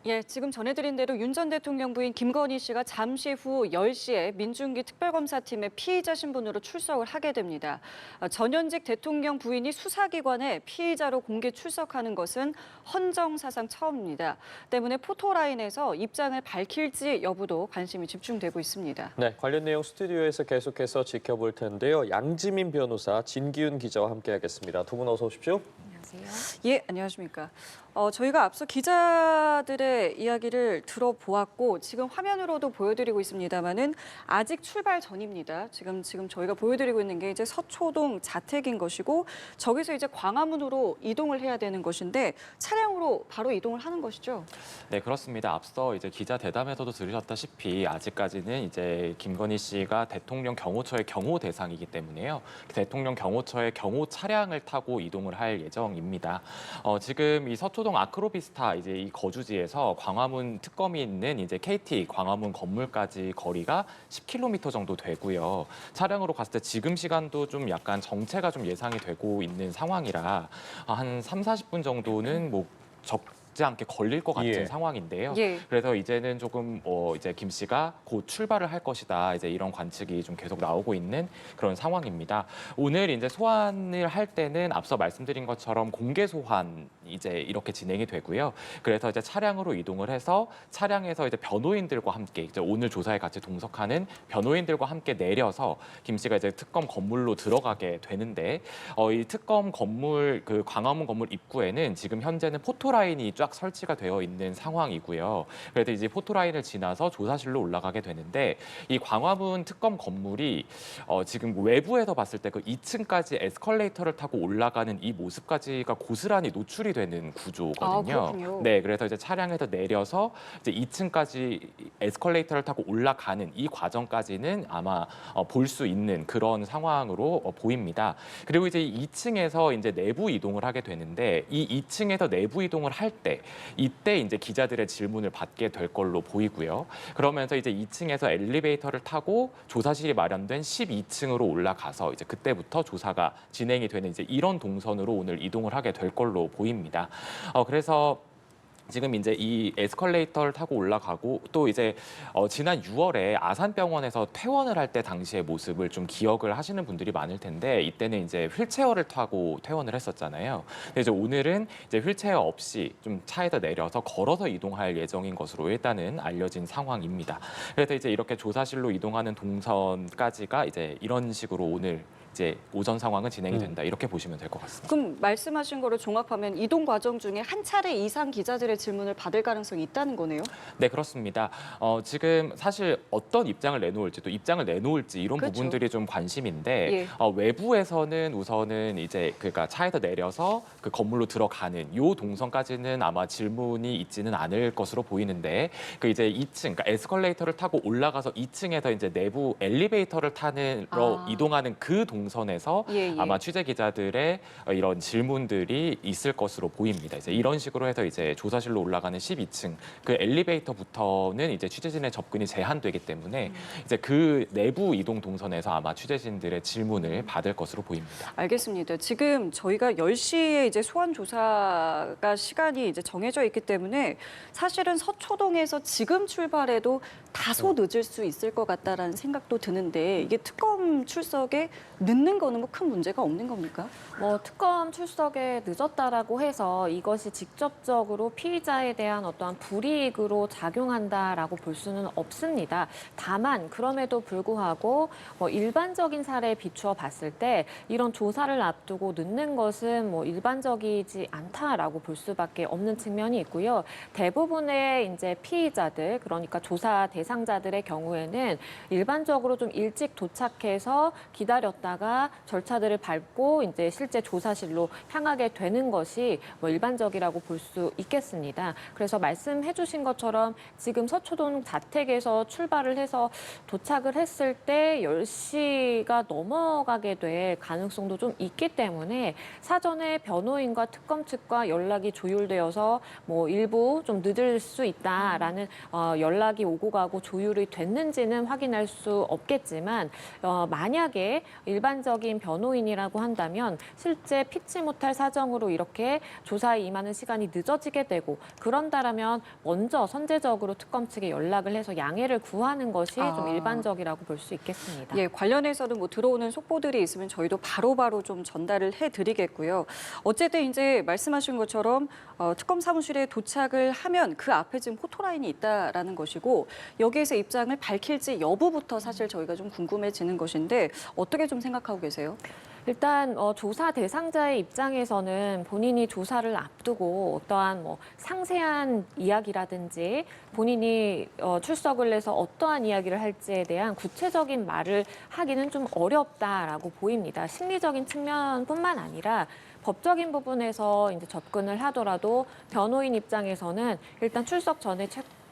예, 지금 전해드린 대로 윤 전 대통령 부인 김건희 씨가 잠시 후 10시에 민중기 특별검사팀의 피의자 신분으로 출석을 하게 됩니다. 전현직 대통령 부인이 수사기관에 피의자로 공개 출석하는 것은 헌정사상 처음입니다. 때문에 포토라인에서 입장을 밝힐지 여부도 관심이 집중되고 있습니다. 네, 관련 내용 스튜디오에서 계속해서 지켜볼 텐데요. 양지민 변호사, 진기훈 기자와 함께하겠습니다. 두 분 어서 오십시오. 예, 안녕하십니까. 저희가 앞서 기자들의 이야기를 들어보았고 지금 화면으로도 보여드리고 있습니다만은 아직 출발 전입니다. 지금 저희가 보여드리고 있는 게 이제 서초동 자택인 것이고 저기서 이제 광화문으로 이동을 해야 되는 것인데 차량으로 바로 이동을 하는 것이죠. 네, 그렇습니다. 앞서 이제 기자 대담에서도 들으셨다시피 아직까지는 이제 김건희 씨가 대통령 경호처의 경호 대상이기 때문에요. 대통령 경호처의 경호 차량을 타고 이동을 할 예정입니다. 지금 이 서초동 아크로비스타 이제 이 거주지에서 광화문 특검이 있는 이제 KT 광화문 건물까지 거리가 10km 정도 되고요. 차량으로 갔을 때 지금 시간도 좀 약간 정체가 좀 예상이 되고 있는 상황이라 한 30-40분 정도는 뭐 적지 않게 걸릴 것 같은 상황인데요. 예. 그래서 이제는 조금 이제 김 씨가 곧 출발을 할 것이다. 이제 이런 관측이 좀 계속 나오고 있는 그런 상황입니다. 오늘 이제 소환을 할 때는 앞서 말씀드린 것처럼 공개 소환 이제 이렇게 진행이 되고요. 그래서 이제 차량으로 이동을 해서 차량에서 이제 변호인들과 함께 이제 오늘 조사에 같이 동석하는 변호인들과 함께 내려서 김 씨가 이제 특검 건물로 들어가게 되는데 이 특검 건물 그 광화문 건물 입구에는 지금 현재는 포토라인이 쫙 설치가 되어 있는 상황이고요. 그래서 이제 포토라인을 지나서 조사실로 올라가게 되는데 이 광화문 특검 건물이 지금 외부에서 봤을 때 그 2층까지 에스컬레이터를 타고 올라가는 이 모습까지가 고스란히 노출이 되는 구조거든요. 그렇군요. 네, 그래서 이제 차량에서 내려서 이제 2층까지 에스컬레이터를 타고 올라가는 이 과정까지는 아마 볼 수 있는 그런 상황으로 보입니다. 그리고 이제 2층에서 이제 내부 이동을 하게 되는데 이 2층에서 내부 이동을 할 때 이때 이제 기자들의 질문을 받게 될 걸로 보이고요. 그러면서 이제 2층에서 엘리베이터를 타고 조사실이 마련된 12층으로 올라가서 이제 그때부터 조사가 진행이 되는 이제 이런 동선으로 오늘 이동을 하게 될 걸로 보입니다. 그래서 지금 이제 이 에스컬레이터를 타고 올라가고 또 이제 지난 6월에 아산병원에서 퇴원을 할 때 당시의 모습을 좀 기억을 하시는 분들이 많을 텐데 이때는 이제 휠체어를 타고 퇴원을 했었잖아요. 근데 이제 오늘은 이제 휠체어 없이 좀 차에서 내려서 걸어서 이동할 예정인 것으로 일단은 알려진 상황입니다. 그래서 이제 이렇게 조사실로 이동하는 동선까지가 이제 이런 식으로 오늘 이제 오전 상황은 진행이 된다 이렇게 보시면 될 것 같습니다. 그럼 말씀하신 거를 종합하면 이동 과정 중에 한 차례 이상 기자들의 질문을 받을 가능성이 있다는 거네요? 네, 그렇습니다. 지금 사실 어떤 입장을 내놓을지 또 입장을 내놓을지 이런 그렇죠. 부분들이 좀 관심인데 예. 외부에서는 우선은 이제 그러니까 차에서 내려서 그 건물로 들어가는 요 동선까지는 아마 질문이 있지는 않을 것으로 보이는데 그 이제 2층 그러니까 에스컬레이터를 타고 올라가서 2층에서 이제 내부 엘리베이터를 타는 이동하는 그 동선에서 예. 아마 취재 기자들의 이런 질문들이 있을 것으로 보입니다. 이제 이런 식으로 해서 이제 조사실로 올라가는 12층 그 엘리베이터부터는 이제 취재진의 접근이 제한되기 때문에 이제 그 내부 이동 동선에서 아마 취재진들의 질문을 받을 것으로 보입니다. 알겠습니다. 지금 저희가 10시에 이제 소환 조사가 시간이 이제 정해져 있기 때문에 사실은 서초동에서 지금 출발해도 다소 늦을 수 있을 것 같다라는 생각도 드는데 이게 특검 출석에 늦는 거는 뭐 큰 문제가 없는 겁니까? 특검 출석에 늦었다라고 해서 이것이 직접적으로 피의자에 대한 어떠한 불이익으로 작용한다라고 볼 수는 없습니다. 다만 그럼에도 불구하고 일반적인 사례에 비추어 봤을 때 이런 조사를 앞두고 늦는 것은 일반적이지 않다라고 볼 수밖에 없는 측면이 있고요. 대부분의 이제 피의자들 그러니까 조사 대상자들의 경우에는 일반적으로 좀 일찍 도착해서 기다렸다가 절차들을 밟고 이제 실제 조사실로 향하게 되는 것이 일반적이라고 볼 수 있겠습니다. 그래서 말씀해 주신 것처럼 지금 서초동 자택에서 출발을 해서 도착을 했을 때 10시가 넘어가게 될 가능성도 좀 있기 때문에 사전에 변호인과 특검 측과 연락이 조율되어서 일부 좀 늦을 수 있다라는 연락이 오고 가고 조율이 됐는지는 확인할 수 없겠지만 만약에 일반 일반적인 변호인이라고 한다면 실제 피치 못할 사정으로 이렇게 조사에 임하는 시간이 늦어지게 되고 그런다라면 먼저 선제적으로 특검 측에 연락을 해서 양해를 구하는 것이 좀 일반적이라고 볼 수 있겠습니다. 예, 관련해서는 뭐 들어오는 속보들이 있으면 저희도 바로바로 좀 전달을 해드리겠고요. 어쨌든 이제 말씀하신 것처럼 특검 사무실에 도착을 하면 그 앞에 지금 포토라인이 있다라는 것이고 여기에서 입장을 밝힐지 여부부터 사실 저희가 좀 궁금해지는 것인데 어떻게 좀 생각하고 계세요? 일단 조사 대상자의 입장에서는 본인이 조사를 앞두고 어떠한 상세한 이야기라든지 본인이 출석을 해서 어떠한 이야기를 할지에 대한 구체적인 말을 하기는 좀 어렵다라고 보입니다. 심리적인 측면뿐만 아니라 법적인 부분에서 이제 접근을 하더라도 변호인 입장에서는 일단 출석 전에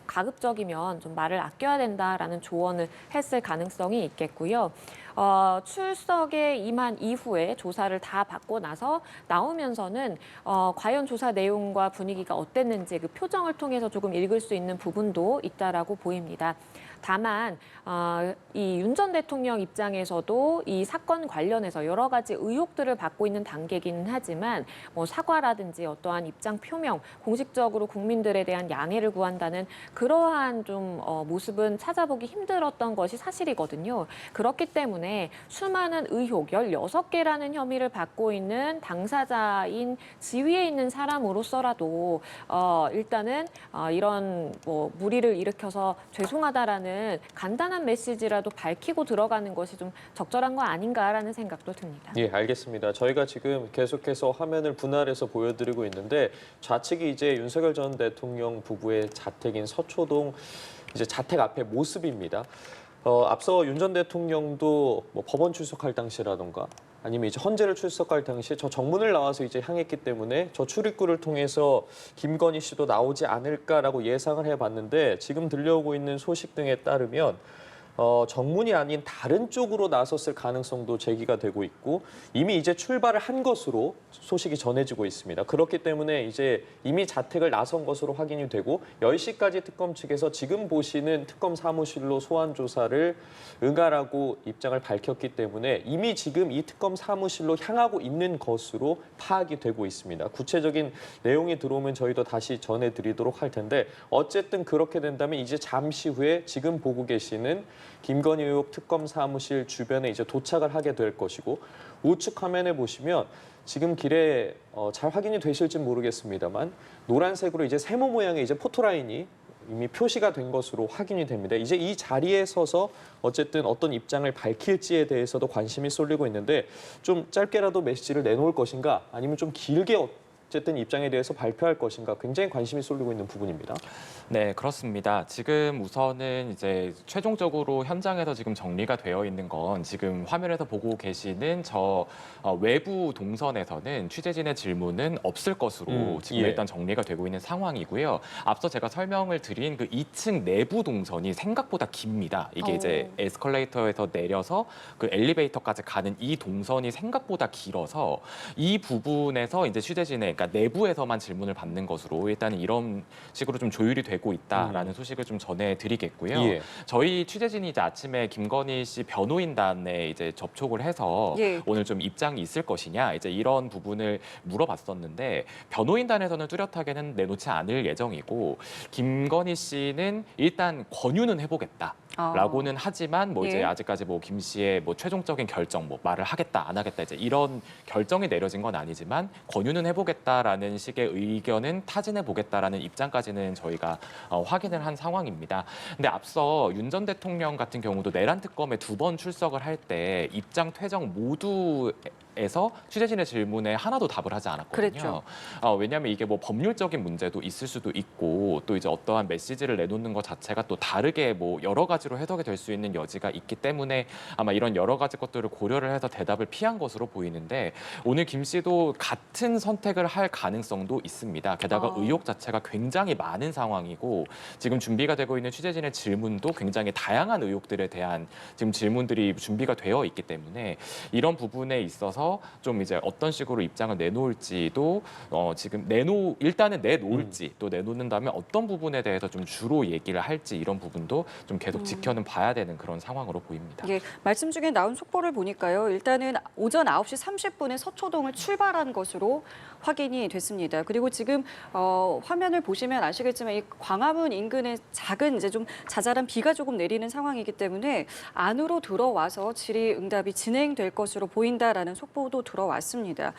가급적이면 좀 말을 아껴야 된다라는 조언을 했을 가능성이 있겠고요. 출석에 임한 이후에 조사를 다 받고 나서 나오면서는 과연 조사 내용과 분위기가 어땠는지 그 표정을 통해서 조금 읽을 수 있는 부분도 있다라고 보입니다. 다만 이 윤 전 대통령 입장에서도 이 사건 관련해서 여러 가지 의혹들을 받고 있는 단계이기는 하지만 사과라든지 어떠한 입장 표명, 공식적으로 국민들에 대한 양해를 구한다는 그러한 좀 모습은 찾아보기 힘들었던 것이 사실이거든요. 그렇기 때문에 수많은 의혹, 16개라는 혐의를 받고 있는 당사자인 지위에 있는 사람으로서라도 일단은 이런 무리를 일으켜서 죄송하다라는 간단한 메시지라도 밝히고 들어가는 것이 좀 적절한 거 아닌가라는 생각도 듭니다. 예, 알겠습니다. 저희가 지금 계속해서 화면을 분할해서 보여드리고 있는데 좌측이 이제 윤석열 전 대통령 부부의 자택인 서초동 이제 자택 앞의 모습입니다. 앞서 윤 전 대통령도 뭐 법원 출석할 당시라던가 아니면 이제 헌재를 출석할 당시에 저 정문을 나와서 이제 향했기 때문에 저 출입구를 통해서 김건희 씨도 나오지 않을까라고 예상을 해봤는데 지금 들려오고 있는 소식 등에 따르면 정문이 아닌 다른 쪽으로 나섰을 가능성도 제기가 되고 있고 이미 이제 출발을 한 것으로 소식이 전해지고 있습니다. 그렇기 때문에 이제 이미 자택을 나선 것으로 확인이 되고 10시까지 특검 측에서 지금 보시는 특검 사무실로 소환 조사를 응하라고 입장을 밝혔기 때문에 이미 지금 이 특검 사무실로 향하고 있는 것으로 파악이 되고 있습니다. 구체적인 내용이 들어오면 저희도 다시 전해드리도록 할 텐데 어쨌든 그렇게 된다면 이제 잠시 후에 지금 보고 계시는 김건희 의혹 특검 사무실 주변에 이제 도착을 하게 될 것이고 우측 화면에 보시면 지금 길에 잘 확인이 되실지 모르겠습니다만 노란색으로 이제 세모 모양의 이제 포토라인이 이미 표시가 된 것으로 확인이 됩니다. 이제 이 자리에 서서 어쨌든 어떤 입장을 밝힐지에 대해서도 관심이 쏠리고 있는데 좀 짧게라도 메시지를 내놓을 것인가 아니면 좀 길게 어쨌든 입장에 대해서 발표할 것인가 굉장히 관심이 쏠리고 있는 부분입니다. 네, 그렇습니다. 지금 우선은 이제 최종적으로 현장에서 지금 정리가 되어 있는 건 지금 화면에서 보고 계시는 저 외부 동선에서는 취재진의 질문은 없을 것으로 지금 예. 일단 정리가 되고 있는 상황이고요. 앞서 제가 설명을 드린 그 2층 내부 동선이 생각보다 깁니다. 이게 이제 에스컬레이터에서 내려서 그 엘리베이터까지 가는 이 동선이 생각보다 길어서 이 부분에서 이제 취재진의 그러니까 내부에서만 질문을 받는 것으로 일단 이런 식으로 좀 조율이 되고 있다라는 소식을 좀 전해드리겠고요. 예. 저희 취재진이 이제 아침에 김건희 씨 변호인단에 이제 접촉을 해서 예. 오늘 좀 입장이 있을 것이냐 이제 이런 부분을 물어봤었는데 변호인단에서는 뚜렷하게는 내놓지 않을 예정이고 김건희 씨는 일단 권유는 해보겠다. 라고는 하지만 뭐 이제 예. 아직까지 뭐 김 씨의 뭐 최종적인 결정 뭐 말을 하겠다 안 하겠다 이제 이런 결정이 내려진 건 아니지만 권유는 해보겠다라는 식의 의견은 타진해 보겠다라는 입장까지는 저희가 확인을 한 상황입니다. 근데 앞서 윤 전 대통령 같은 경우도 내란 특검에 2번 출석을 할 때 입장 퇴정 모두 에서 취재진의 질문에 하나도 답을 하지 않았거든요. 그랬죠. 왜냐하면 이게 뭐 법률적인 문제도 있을 수도 있고 또 이제 어떠한 메시지를 내놓는 것 자체가 또 다르게 뭐 여러 가지로 해석이 될 수 있는 여지가 있기 때문에 아마 이런 여러 가지 것들을 고려를 해서 대답을 피한 것으로 보이는데 오늘 김 씨도 같은 선택을 할 가능성도 있습니다. 게다가 의혹 자체가 굉장히 많은 상황이고 지금 준비가 되고 있는 취재진의 질문도 굉장히 다양한 의혹들에 대한 지금 질문들이 준비가 되어 있기 때문에 이런 부분에 있어서 대해서 좀 이제 어떤 식으로 입장을 내놓을지도 지금 일단은 내놓을지 또 내놓는다면 어떤 부분에 대해서 좀 주로 얘기를 할지 이런 부분도 좀 계속 지켜는 봐야 되는 그런 상황으로 보입니다. 예, 말씀 중에 나온 속보를 보니까요. 일단은 오전 9시 30분에 서초동을 출발한 것으로 확인이 됐습니다. 그리고 지금 화면을 보시면 아시겠지만 이 광화문 인근에 작은 이제 좀 자잘한 비가 조금 내리는 상황이기 때문에 안으로 들어와서 질의응답이 진행될 것으로 보인다라는 속보도 들어왔습니다.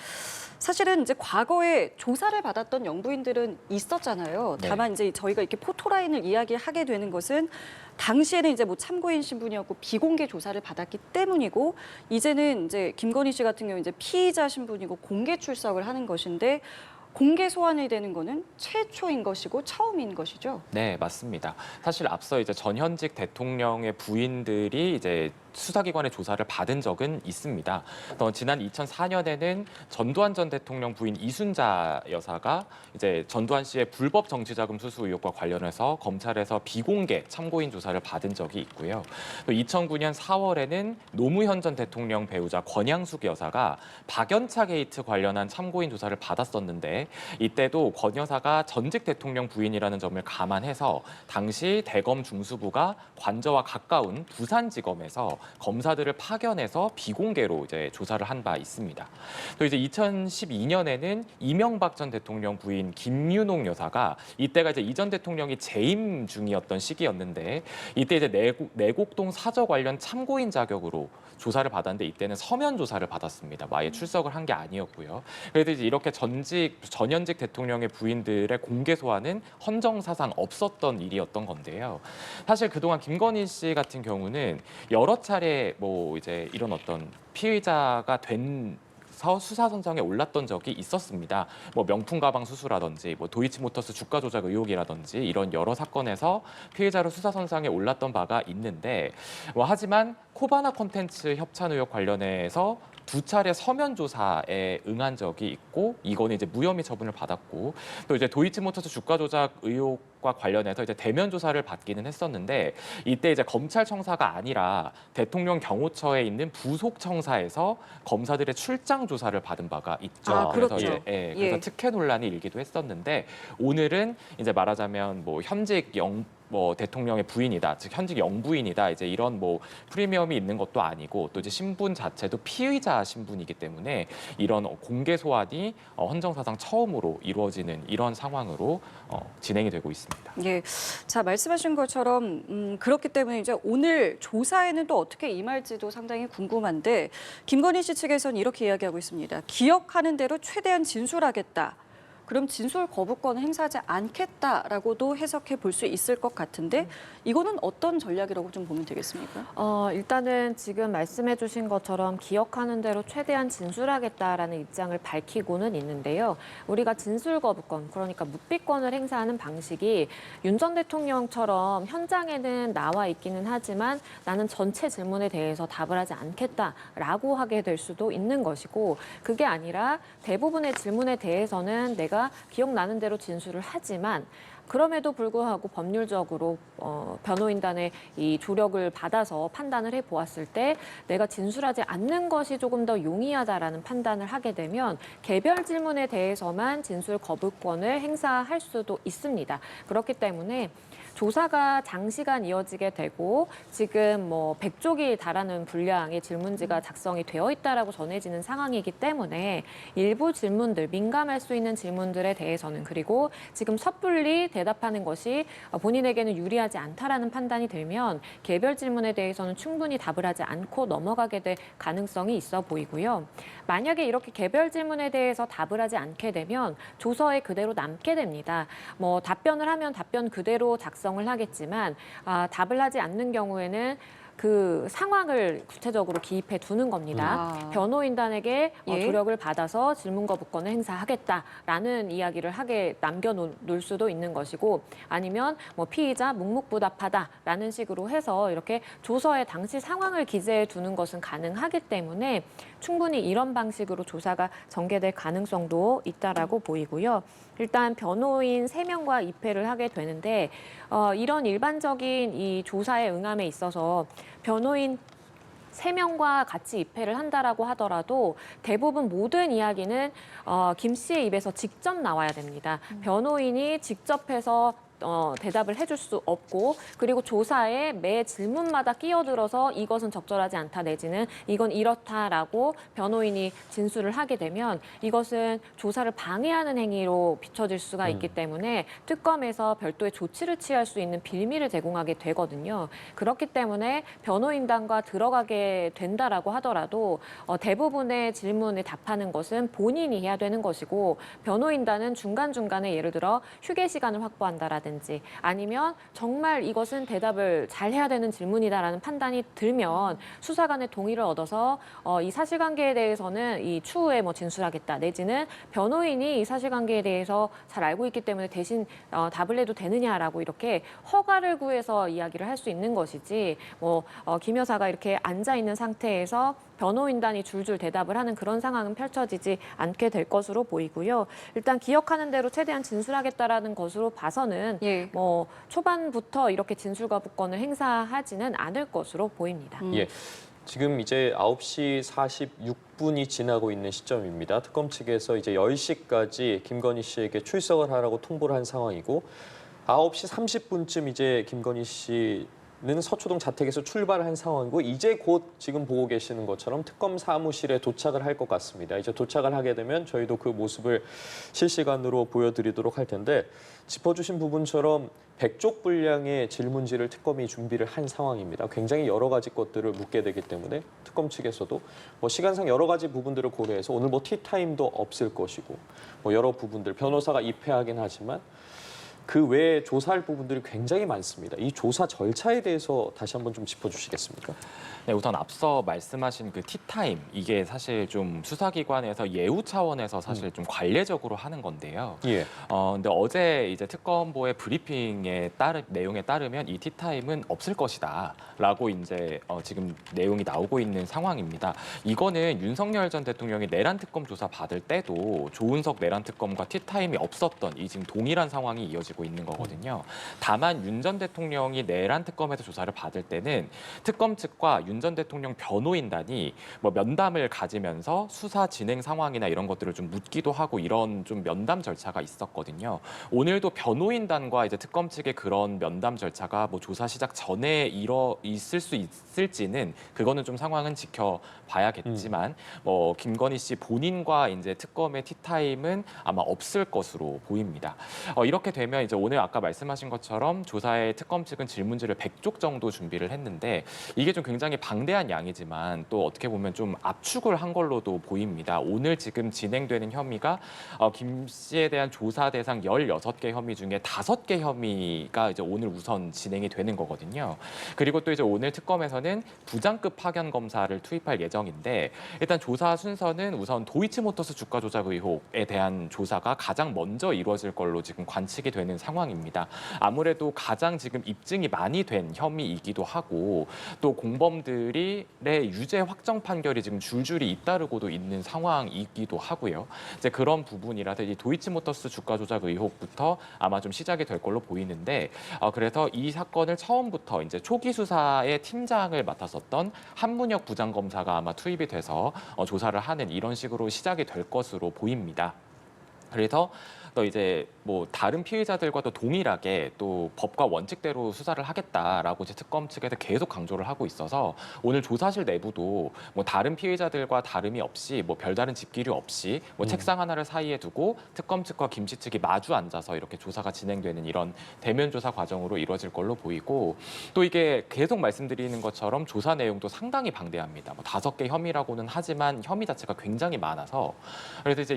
사실은 이제 과거에 조사를 받았던 영부인들은 있었잖아요. 네. 다만 이제 저희가 이렇게 포토라인을 이야기하게 되는 것은 당시에는 이제 뭐 참고인 신분이었고 비공개 조사를 받았기 때문이고 이제는 이제 김건희 씨 같은 경우 이제 피의자 신분이고 공개 출석을 하는 것인데 공개 소환이 되는 거는 최초인 것이고 처음인 것이죠. 네, 맞습니다. 사실 앞서 이제 전현직 대통령의 부인들이 이제 수사기관의 조사를 받은 적은 있습니다. 지난 2004년에는 전두환 전 대통령 부인 이순자 여사가 이제 전두환 씨의 불법 정치자금 수수 의혹과 관련해서 검찰에서 비공개 참고인 조사를 받은 적이 있고요. 또 2009년 4월에는 노무현 전 대통령 배우자 권양숙 여사가 박연차 게이트 관련한 참고인 조사를 받았었는데 이때도 권 여사가 전직 대통령 부인이라는 점을 감안해서 당시 대검 중수부가 관저와 가까운 부산지검에서 검사들을 파견해서 비공개로 이제 조사를 한 바 있습니다. 또 이제 2012년에는 이명박 전 대통령 부인 김윤옥 여사가 이때가 이제 이 전 대통령이 재임 중이었던 시기였는데 이때 이제 내곡동 사저 관련 참고인 자격으로 조사를 받았는데 이때는 서면 조사를 받았습니다. 아예 출석을 한 게 아니었고요. 그래서 이제 이렇게 전현직 대통령의 부인들의 공개 소환은 헌정사상 없었던 일이었던 건데요. 사실 그동안 김건희 씨 같은 경우는 여러 차례 뭐 이제 이런 어떤 피의자가 된 수사 선상에 올랐던 적이 있었습니다. 뭐 명품 가방 수수라든지 뭐 도이치모터스 주가 조작 의혹이라든지 이런 여러 사건에서 피해자로 수사 선상에 올랐던 바가 있는데 하지만 코바나 콘텐츠 협찬 의혹 관련해서 2차례 서면 조사에 응한 적이 있고 이거는 이제 무혐의 처분을 받았고 또 이제 도이치모터스 주가 조작 의혹과 관련해서 이제 대면 조사를 받기는 했었는데 이때 이제 검찰청사가 아니라 대통령 경호처에 있는 부속 청사에서 검사들의 출장 조사를 받은 바가 있죠. 아, 그래서 그렇죠. 이제 그래서 예. 특혜 논란이 일기도 했었는데 오늘은 이제 말하자면 뭐 현직 대통령의 부인이다, 즉 현직 영부인이다, 이제 이런 뭐 프리미엄이 있는 것도 아니고 또 이제 신분 자체도 피의자 신분이기 때문에 이런 공개 소환이 헌정사상 처음으로 이루어지는 이런 상황으로 진행이 되고 있습니다. 예, 자 말씀하신 것처럼 그렇기 때문에 이제 오늘 조사에는 또 어떻게 임할지도 상당히 궁금한데 김건희 씨 측에서는 이렇게 이야기하고 있습니다. 기억하는 대로 최대한 진술하겠다. 그럼 진술 거부권을 행사하지 않겠다라고도 해석해 볼 수 있을 것 같은데 이거는 어떤 전략이라고 좀 보면 되겠습니까? 일단은 지금 말씀해 주신 것처럼 기억하는 대로 최대한 진술하겠다라는 입장을 밝히고는 있는데요. 우리가 진술 거부권, 그러니까 묵비권을 행사하는 방식이 윤 전 대통령처럼 현장에는 나와 있기는 하지만 나는 전체 질문에 대해서 답을 하지 않겠다라고 하게 될 수도 있는 것이고 그게 아니라 대부분의 질문에 대해서는 내가 기억나는 대로 진술을 하지만 그럼에도 불구하고 법률적으로 변호인단의 이 조력을 받아서 판단을 해보았을 때 내가 진술하지 않는 것이 조금 더 용이하다라는 판단을 하게 되면 개별 질문에 대해서만 진술 거부권을 행사할 수도 있습니다. 그렇기 때문에 조사가 장시간 이어지게 되고 지금 뭐 100쪽이 달하는 분량의 질문지가 작성이 되어 있다라고 전해지는 상황이기 때문에 일부 질문들, 민감할 수 있는 질문들에 대해서는 그리고 지금 섣불리 대답하는 것이 본인에게는 유리하지 않다라는 판단이 들면 개별 질문에 대해서는 충분히 답을 하지 않고 넘어가게 될 가능성이 있어 보이고요. 만약에 이렇게 개별 질문에 대해서 답을 하지 않게 되면 조서에 그대로 남게 됩니다. 뭐 답변을 하면 답변 그대로 작성을 하겠지만 답을 하지 않는 경우에는 그 상황을 구체적으로 기입해 두는 겁니다. 변호인단에게 예. 조력을 받아서 질문 거부권을 행사하겠다라는 이야기를 하게 남겨놓을 수도 있는 것이고 아니면 뭐 피의자 묵묵부답하다라는 식으로 해서 이렇게 조서에 당시 상황을 기재해 두는 것은 가능하기 때문에 충분히 이런 방식으로 조사가 전개될 가능성도 있다라고 보이고요. 일단 변호인 3명과 입회를 하게 되는데 이런 일반적인 이 조사에 응함에 있어서 변호인 3명과 같이 입회를 한다라고 하더라도 대부분 모든 이야기는 김 씨의 입에서 직접 나와야 됩니다. 변호인이 직접 해서 대답을 해줄 수 없고, 그리고 조사에 매 질문마다 끼어들어서 이것은 적절하지 않다 내지는 이건 이렇다라고 변호인이 진술을 하게 되면 이것은 조사를 방해하는 행위로 비춰질 수가 있기 때문에 특검에서 별도의 조치를 취할 수 있는 빌미를 제공하게 되거든요. 그렇기 때문에 변호인단과 들어가게 된다라고 하더라도 대부분의 질문에 답하는 것은 본인이 해야 되는 것이고, 변호인단은 중간중간에 예를 들어 휴게 시간을 확보한다라든지 아니면 정말 이것은 대답을 잘 해야 되는 질문이다라는 판단이 들면 수사관의 동의를 얻어서 이 사실관계에 대해서는 이 추후에 뭐 진술하겠다 내지는 변호인이 이 사실관계에 대해서 잘 알고 있기 때문에 대신 답을 해도 되느냐라고 이렇게 허가를 구해서 이야기를 할 수 있는 것이지, 김 여사가 이렇게 앉아 있는 상태에서 변호인단이 줄줄 대답을 하는 그런 상황은 펼쳐지지 않게 될 것으로 보이고요. 일단 기억하는 대로 최대한 진술하겠다라는 것으로 봐서는 예. 초반부터 이렇게 진술 거부권을 행사하지는 않을 것으로 보입니다. 예. 지금 이제 9시 46분이 지나고 있는 시점입니다. 특검 측에서 이제 10시까지 김건희 씨에게 출석을 하라고 통보를 한 상황이고, 9시 30분쯤 이제 김건희 씨는 서초동 자택에서 출발한 상황이고, 이제 곧 지금 보고 계시는 것처럼 특검 사무실에 도착을 할 것 같습니다. 이제 도착을 하게 되면 저희도 그 모습을 실시간으로 보여드리도록 할 텐데, 짚어주신 부분처럼 100쪽 분량의 질문지를 특검이 준비를 한 상황입니다. 굉장히 여러 가지 것들을 묻게 되기 때문에 특검 측에서도 시간상 여러 가지 부분들을 고려해서 오늘 티타임도 없을 것이고, 여러 부분들 변호사가 입회하긴 하지만 그 외에 조사할 부분들이 굉장히 많습니다. 이 조사 절차에 대해서 다시 한번 좀 짚어주시겠습니까? 네, 우선 앞서 말씀하신 그 티타임, 이게 사실 좀 수사기관에서 예우 차원에서 사실 좀 관례적으로 하는 건데요. 예. 근데 어제 이제 특검보의 브리핑에 내용에 따르면 이 티타임은 없을 것이다라고 이제 지금 내용이 나오고 있는 상황입니다. 이거는 윤석열 전 대통령이 내란 특검 조사 받을 때도 조은석 내란 특검과 티타임이 없었던 이 지금 동일한 상황이 이어지고 있는 거거든요. 다만 윤 전 대통령이 내란 특검에서 조사를 받을 때는 특검 측과 윤 전 대통령 변호인단이 면담을 가지면서 수사 진행 상황이나 이런 것들을 좀 묻기도 하고 이런 좀 면담 절차가 있었거든요. 오늘도 변호인단과 이제 특검 측의 그런 면담 절차가 조사 시작 전에 있을 수 있을지는 그거는 좀 상황은 지켜봐야겠지만 김건희 씨 본인과 이제 특검의 티타임은 아마 없을 것으로 보입니다. 이렇게 되면 이제 오늘 아까 말씀하신 것처럼 조사에 특검 측은 질문지를 100쪽 정도 준비를 했는데, 이게 좀 굉장히 방대한 양이지만 또 어떻게 보면 좀 압축을 한 걸로도 보입니다. 오늘 지금 진행되는 혐의가 김 씨에 대한 조사 대상 16개 혐의 중에 5개 혐의가 이제 오늘 우선 진행이 되는 거거든요. 그리고 또 이제 오늘 특검에서는 부장급 파견 검사를 투입할 예정인데, 일단 조사 순서는 우선 도이치모터스 주가 조작 의혹에 대한 조사가 가장 먼저 이루어질 걸로 지금 관측이 되는 상황입니다. 아무래도 가장 지금 입증이 많이 된 혐의이기도 하고, 또 공범들의 유죄 확정 판결이 지금 줄줄이 잇따르고도 있는 상황이기도 하고요. 이제 그런 부분이라서 이 도이치모터스 주가 조작 의혹부터 아마 좀 시작이 될 걸로 보이는데, 그래서 이 사건을 처음부터 이제 초기 수사의 팀장을 맡았었던 한문혁 부장검사가 아마 투입이 돼서 조사를 하는 이런 식으로 시작이 될 것으로 보입니다. 그래서 또 이제 다른 피의자들과 또 동일하게 또 법과 원칙대로 수사를 하겠다라고 이제 특검 측에서 계속 강조를 하고 있어서 오늘 조사실 내부도 다른 피의자들과 다름이 없이 별다른 집기류 없이 책상 하나를 사이에 두고 특검 측과 김 씨 측이 마주 앉아서 이렇게 조사가 진행되는 이런 대면 조사 과정으로 이루어질 걸로 보이고, 또 이게 계속 말씀드리는 것처럼 조사 내용도 상당히 방대합니다. 5개 혐의라고는 하지만 혐의 자체가 굉장히 많아서, 그래서 이제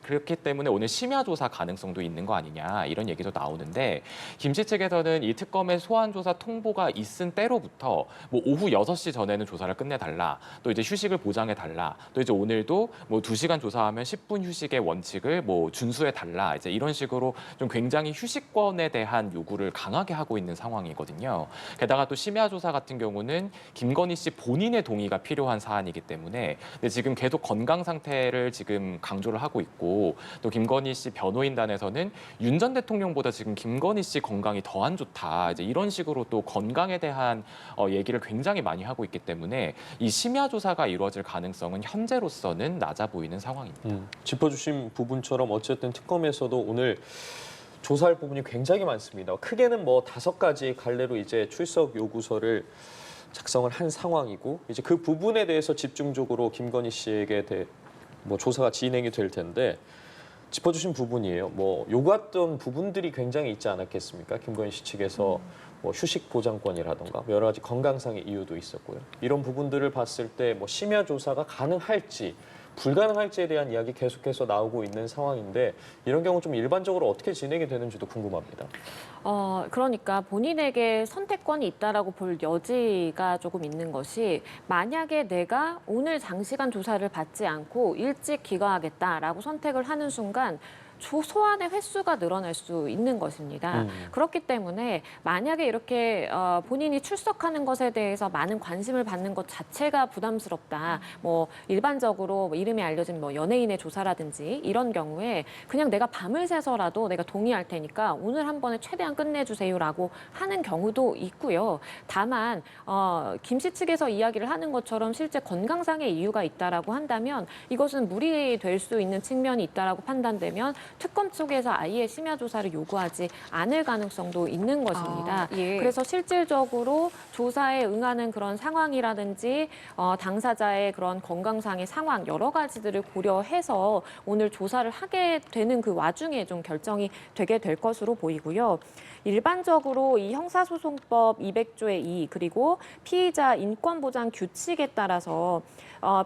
그렇기 때문에 오늘 심야 조사 가능성도 있는 거 아니냐 이런 얘기도 나오는데, 김 씨 측에서는 이 특검의 소환 조사 통보가 있은 때로부터 오후 6시 전에는 조사를 끝내달라, 또 이제 휴식을 보장해달라, 또 이제 오늘도 2시간 조사하면 10분 휴식의 원칙을 준수해달라, 이제 이런 식으로 좀 굉장히 휴식권에 대한 요구를 강하게 하고 있는 상황이거든요. 게다가 또 심야 조사 같은 경우는 김건희 씨 본인의 동의가 필요한 사안이기 때문에 지금 계속 건강 상태를 지금 강조를 하고 있고, 있고 또 김건희 씨 변호인단에서는 윤 전 대통령보다 지금 김건희 씨 건강이 더 안 좋다. 이제 이런 식으로 또 건강에 대한 얘기를 굉장히 많이 하고 있기 때문에 이 심야 조사가 이루어질 가능성은 현재로서는 낮아 보이는 상황입니다. 짚어주신 부분처럼 어쨌든 특검에서도 오늘 조사할 부분이 굉장히 많습니다. 크게는 뭐 5가지 갈래로 이제 출석 요구서를 작성을 한 상황이고 이제 그 부분에 대해서 집중적으로 김건희 씨에게 뭐 조사가 진행이 될 텐데 짚어주신 부분이에요. 뭐 요구했던 부분들이 굉장히 있지 않았겠습니까? 김건희 씨 측에서 뭐 휴식 보장권이라던가 여러 가지 건강상의 이유도 있었고요. 이런 부분들을 봤을 때 뭐 심야 조사가 가능할지 불가능할지에 대한 이야기 계속해서 나오고 있는 상황인데 이런 경우 좀 일반적으로 어떻게 진행이 되는지도 궁금합니다. 그러니까 본인에게 선택권이 있다라고 볼 여지가 조금 있는 것이 만약에 내가 오늘 장시간 조사를 받지 않고 일찍 귀가하겠다라고 선택을 하는 순간 소환의 횟수가 늘어날 수 있는 것입니다. 그렇기 때문에 만약에 이렇게 본인이 출석하는 것에 대해서 많은 관심을 받는 것 자체가 부담스럽다. 뭐 일반적으로 뭐 이름이 알려진 뭐 연예인의 조사라든지 이런 경우에 그냥 내가 밤을 새서라도 내가 동의할 테니까 오늘 한 번에 최대한 끝내주세요라고 하는 경우도 있고요. 다만 김 씨 측에서 이야기를 하는 것처럼 실제 건강상의 이유가 있다라고 한다면 이것은 무리될 수 있는 측면이 있다라고 판단되면 특검 쪽에서 아예 심야 조사를 요구하지 않을 가능성도 있는 것입니다. 예. 그래서 실질적으로 조사에 응하는 그런 상황이라든지 당사자의 그런 건강상의 상황 여러 가지들을 고려해서 오늘 조사를 하게 되는 그 와중에 좀 결정이 되게 될 것으로 보이고요. 일반적으로 이 형사소송법 200조의 2 그리고 피의자 인권보장 규칙에 따라서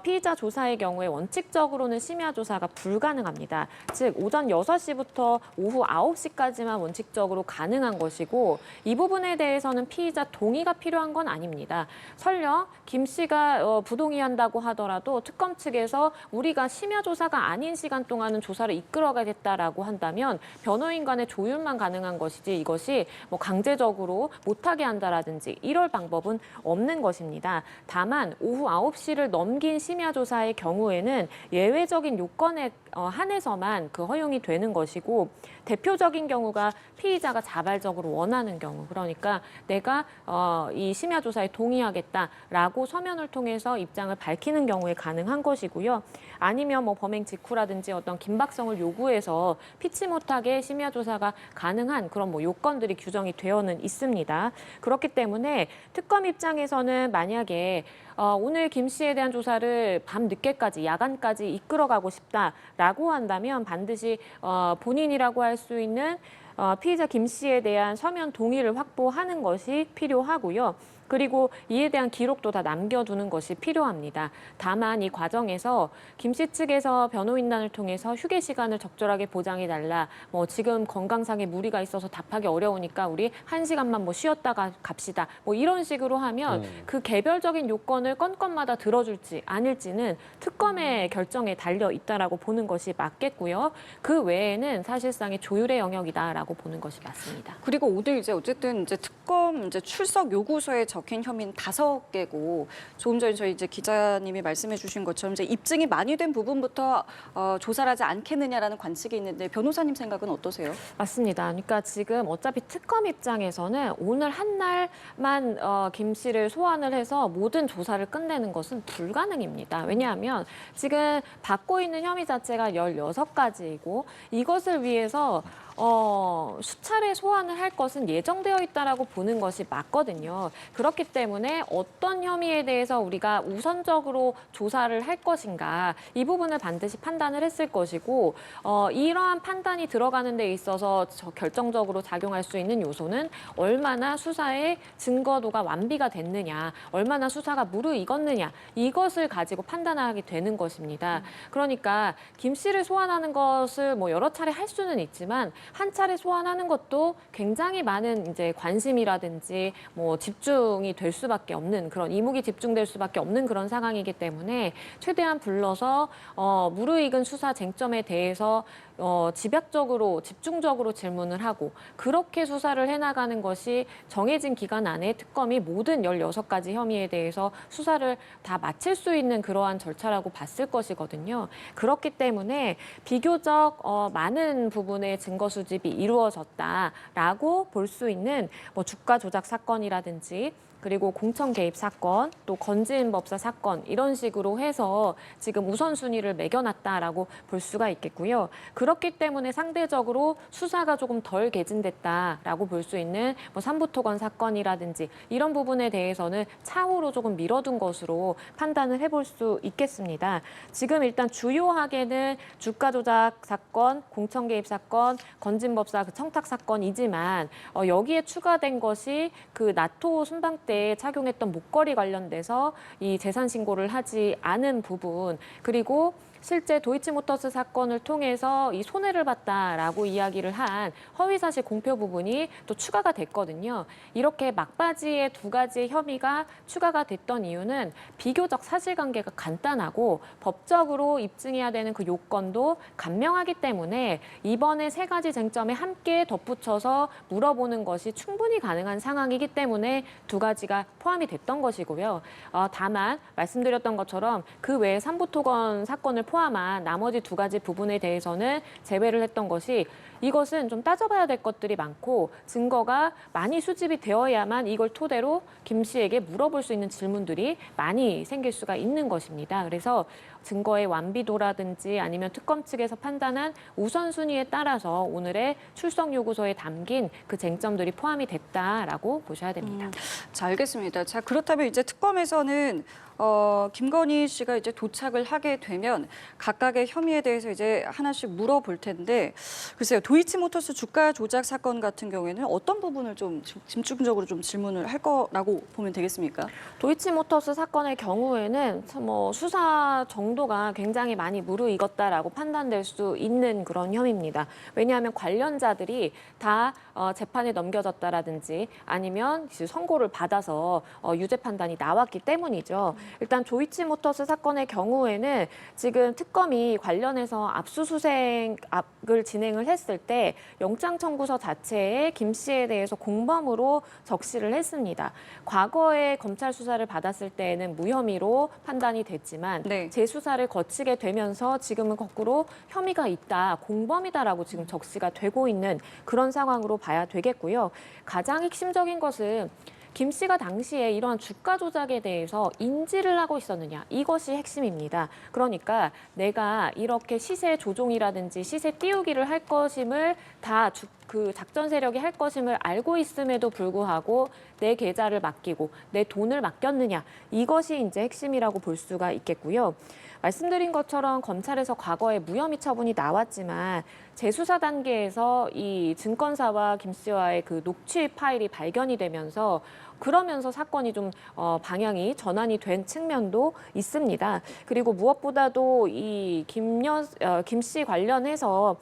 피의자 조사의 경우에 원칙적으로는 심야 조사가 불가능합니다. 즉 오전 6시부터 오후 9시까지만 원칙적으로 가능한 것이고 이 부분에 대해서는 피의자 동의가 필요한 건 아닙니다. 설령 김 씨가 부동의한다고 하더라도 특검 측에서 우리가 심야 조사가 아닌 시간 동안은 조사를 이끌어가겠다라고 한다면 변호인 간의 조율만 가능한 것이지 이것이 뭐 강제적으로 못하게 한다라든지 이럴 방법은 없는 것입니다. 다만 오후 9시를 넘긴 심야 조사의 경우에는 예외적인 요건에 한해서만 그 허용이 되는 것이고 대표적인 경우가 피의자가 자발적으로 원하는 경우 그러니까 내가 이 심야 조사에 동의하겠다라고 서면을 통해서 입장을 밝히는 경우에 가능한 것이고요. 아니면 뭐 범행 직후라든지 어떤 긴박성을 요구해서 피치 못하게 심야 조사가 가능한 그런 뭐 요건들이 규정이 되어는 있습니다. 그렇기 때문에 특검 입장에서는 만약에 오늘 김 씨에 대한 조사를 밤 늦게까지 야간까지 이끌어가고 싶다라고 한다면 반드시 본인이라고 할 수 있는 피의자 김 씨에 대한 서면 동의를 확보하는 것이 필요하고요. 그리고 이에 대한 기록도 다 남겨두는 것이 필요합니다. 다만 이 과정에서 김 씨 측에서 변호인단을 통해서 휴게 시간을 적절하게 보장해달라. 뭐 지금 건강상의 무리가 있어서 답하기 어려우니까 우리 1시간만 뭐 쉬었다가 갑시다. 뭐 이런 식으로 하면 그 개별적인 요건을 건건마다 들어줄지 아닐지는 특검의 결정에 달려 있다라고 보는 것이 맞겠고요. 그 외에는 사실상의 조율의 영역이다라고 보는 것이 맞습니다. 그리고 오늘 이제 어쨌든 이제 특검 이제 출석 요구서에 적힌 혐의는 5개고 조금 전에 저희 이제 기자님이 말씀해주신 것처럼 이제 입증이 많이 된 부분부터 조사를 하지 않겠느냐라는 관측이 있는데 변호사님 생각은 어떠세요? 맞습니다. 그러니까 지금 어차피 특검 입장에서는 오늘 한 날만 김 씨를 소환을 해서 모든 조사를 끝내는 것은 불가능입니다. 왜냐하면 지금 받고 있는 혐의 자체가 16가지이고 이것을 위해서 수차례 소환을 할 것은 예정되어 있다라고 보는 것이 맞거든요. 그렇기 때문에 어떤 혐의에 대해서 우리가 우선적으로 조사를 할 것인가 이 부분을 반드시 판단을 했을 것이고 이러한 판단이 들어가는 데 있어서 결정적으로 작용할 수 있는 요소는 얼마나 수사의 증거도가 완비가 됐느냐, 얼마나 수사가 무르익었느냐 이것을 가지고 판단하게 되는 것입니다. 그러니까 김 씨를 소환하는 것을 뭐 여러 차례 할 수는 있지만 한 차례 소환하는 것도 굉장히 많은 이제 관심이라든지 뭐 집중이 될 수밖에 없는 그런 이목이 집중될 수밖에 없는 그런 상황이기 때문에 최대한 불러서 무르익은 수사 쟁점에 대해서 집약적으로 집중적으로 질문을 하고 그렇게 수사를 해나가는 것이 정해진 기간 안에 특검이 모든 16가지 혐의에 대해서 수사를 다 마칠 수 있는 그러한 절차라고 봤을 것이거든요. 그렇기 때문에 비교적 많은 부분의 증거 수집이 이루어졌다라고 볼 수 있는 뭐 주가 조작 사건이라든지 그리고 공천 개입 사건, 또 건진 법사 사건 이런 식으로 해서 지금 우선순위를 매겨놨다라고 볼 수가 있겠고요. 그렇기 때문에 상대적으로 수사가 조금 덜 개진됐다라고 볼 수 있는 뭐 삼부토건 사건이라든지 이런 부분에 대해서는 차후로 조금 미뤄둔 것으로 판단을 해볼 수 있겠습니다. 지금 일단 주요하게는 주가 조작 사건, 공천 개입 사건, 건진 법사 그 청탁 사건이지만 여기에 추가된 것이 그 나토 순방 때 착용했던 목걸이 관련돼서 이 재산 신고를 하지 않은 부분 그리고 실제 도이치모터스 사건을 통해서 이 손해를 봤다라고 이야기를 한 허위사실 공표 부분이 또 추가가 됐거든요. 이렇게 막바지에 두 가지의 혐의가 추가가 됐던 이유는 비교적 사실관계가 간단하고 법적으로 입증해야 되는 그 요건도 간명하기 때문에 이번에 세 가지 쟁점에 함께 덧붙여서 물어보는 것이 충분히 가능한 상황이기 때문에 두 가지가 포함이 됐던 것이고요. 다만 말씀드렸던 것처럼 그 외에 삼부토건 사건을 포함한 나머지 두 가지 부분에 대해서는 제외를 했던 것이 이것은 좀 따져봐야 될 것들이 많고 증거가 많이 수집이 되어야만 이걸 토대로 김 씨에게 물어볼 수 있는 질문들이 많이 생길 수가 있는 것입니다. 그래서 증거의 완비도라든지 아니면 특검 측에서 판단한 우선순위에 따라서 오늘의 출석 요구서에 담긴 그 쟁점들이 포함이 됐다라고 보셔야 됩니다. 자, 알겠습니다. 자, 그렇다면 이제 특검에서는 김건희 씨가 이제 도착을 하게 되면 각각의 혐의에 대해서 이제 하나씩 물어볼 텐데 글쎄요, 도이치모터스 주가 조작 사건 같은 경우에는 어떤 부분을 좀 집중적으로 좀 질문을 할 거라고 보면 되겠습니까? 도이치모터스 사건의 경우에는 뭐 수사 정도가 굉장히 많이 무르익었다라고 판단될 수 있는 그런 혐의입니다. 왜냐하면 관련자들이 다 재판에 넘겨졌다라든지 아니면 선고를 받아서 유죄 판단이 나왔기 때문이죠. 일단 도이치모터스 사건의 경우에는 지금 특검이 관련해서 압수수색을 진행을 했을 때 영장 청구서 자체에 김 씨에 대해서 공범으로 적시를 했습니다. 과거에 검찰 수사를 받았을 때에는 무혐의로 판단이 됐지만 네. 재수사를 거치게 되면서 지금은 거꾸로 혐의가 있다, 공범이다라고 지금 적시가 되고 있는 그런 상황으로 봐야 되겠고요. 가장 핵심적인 것은 김 씨가 당시에 이러한 주가 조작에 대해서 인지를 하고 있었느냐, 이것이 핵심입니다. 그러니까 내가 이렇게 시세 조종이라든지 시세 띄우기를 할 것임을 다 그 작전 세력이 할 것임을 알고 있음에도 불구하고 내 계좌를 맡기고 내 돈을 맡겼느냐, 이것이 이제 핵심이라고 볼 수가 있겠고요. 말씀드린 것처럼 검찰에서 과거에 무혐의 처분이 나왔지만 재수사 단계에서 이 증권사와 김 씨와의 그 녹취 파일이 발견이 되면서 그러면서 사건이 좀 방향이 전환이 된 측면도 있습니다. 그리고 무엇보다도 이 김 씨 관련해서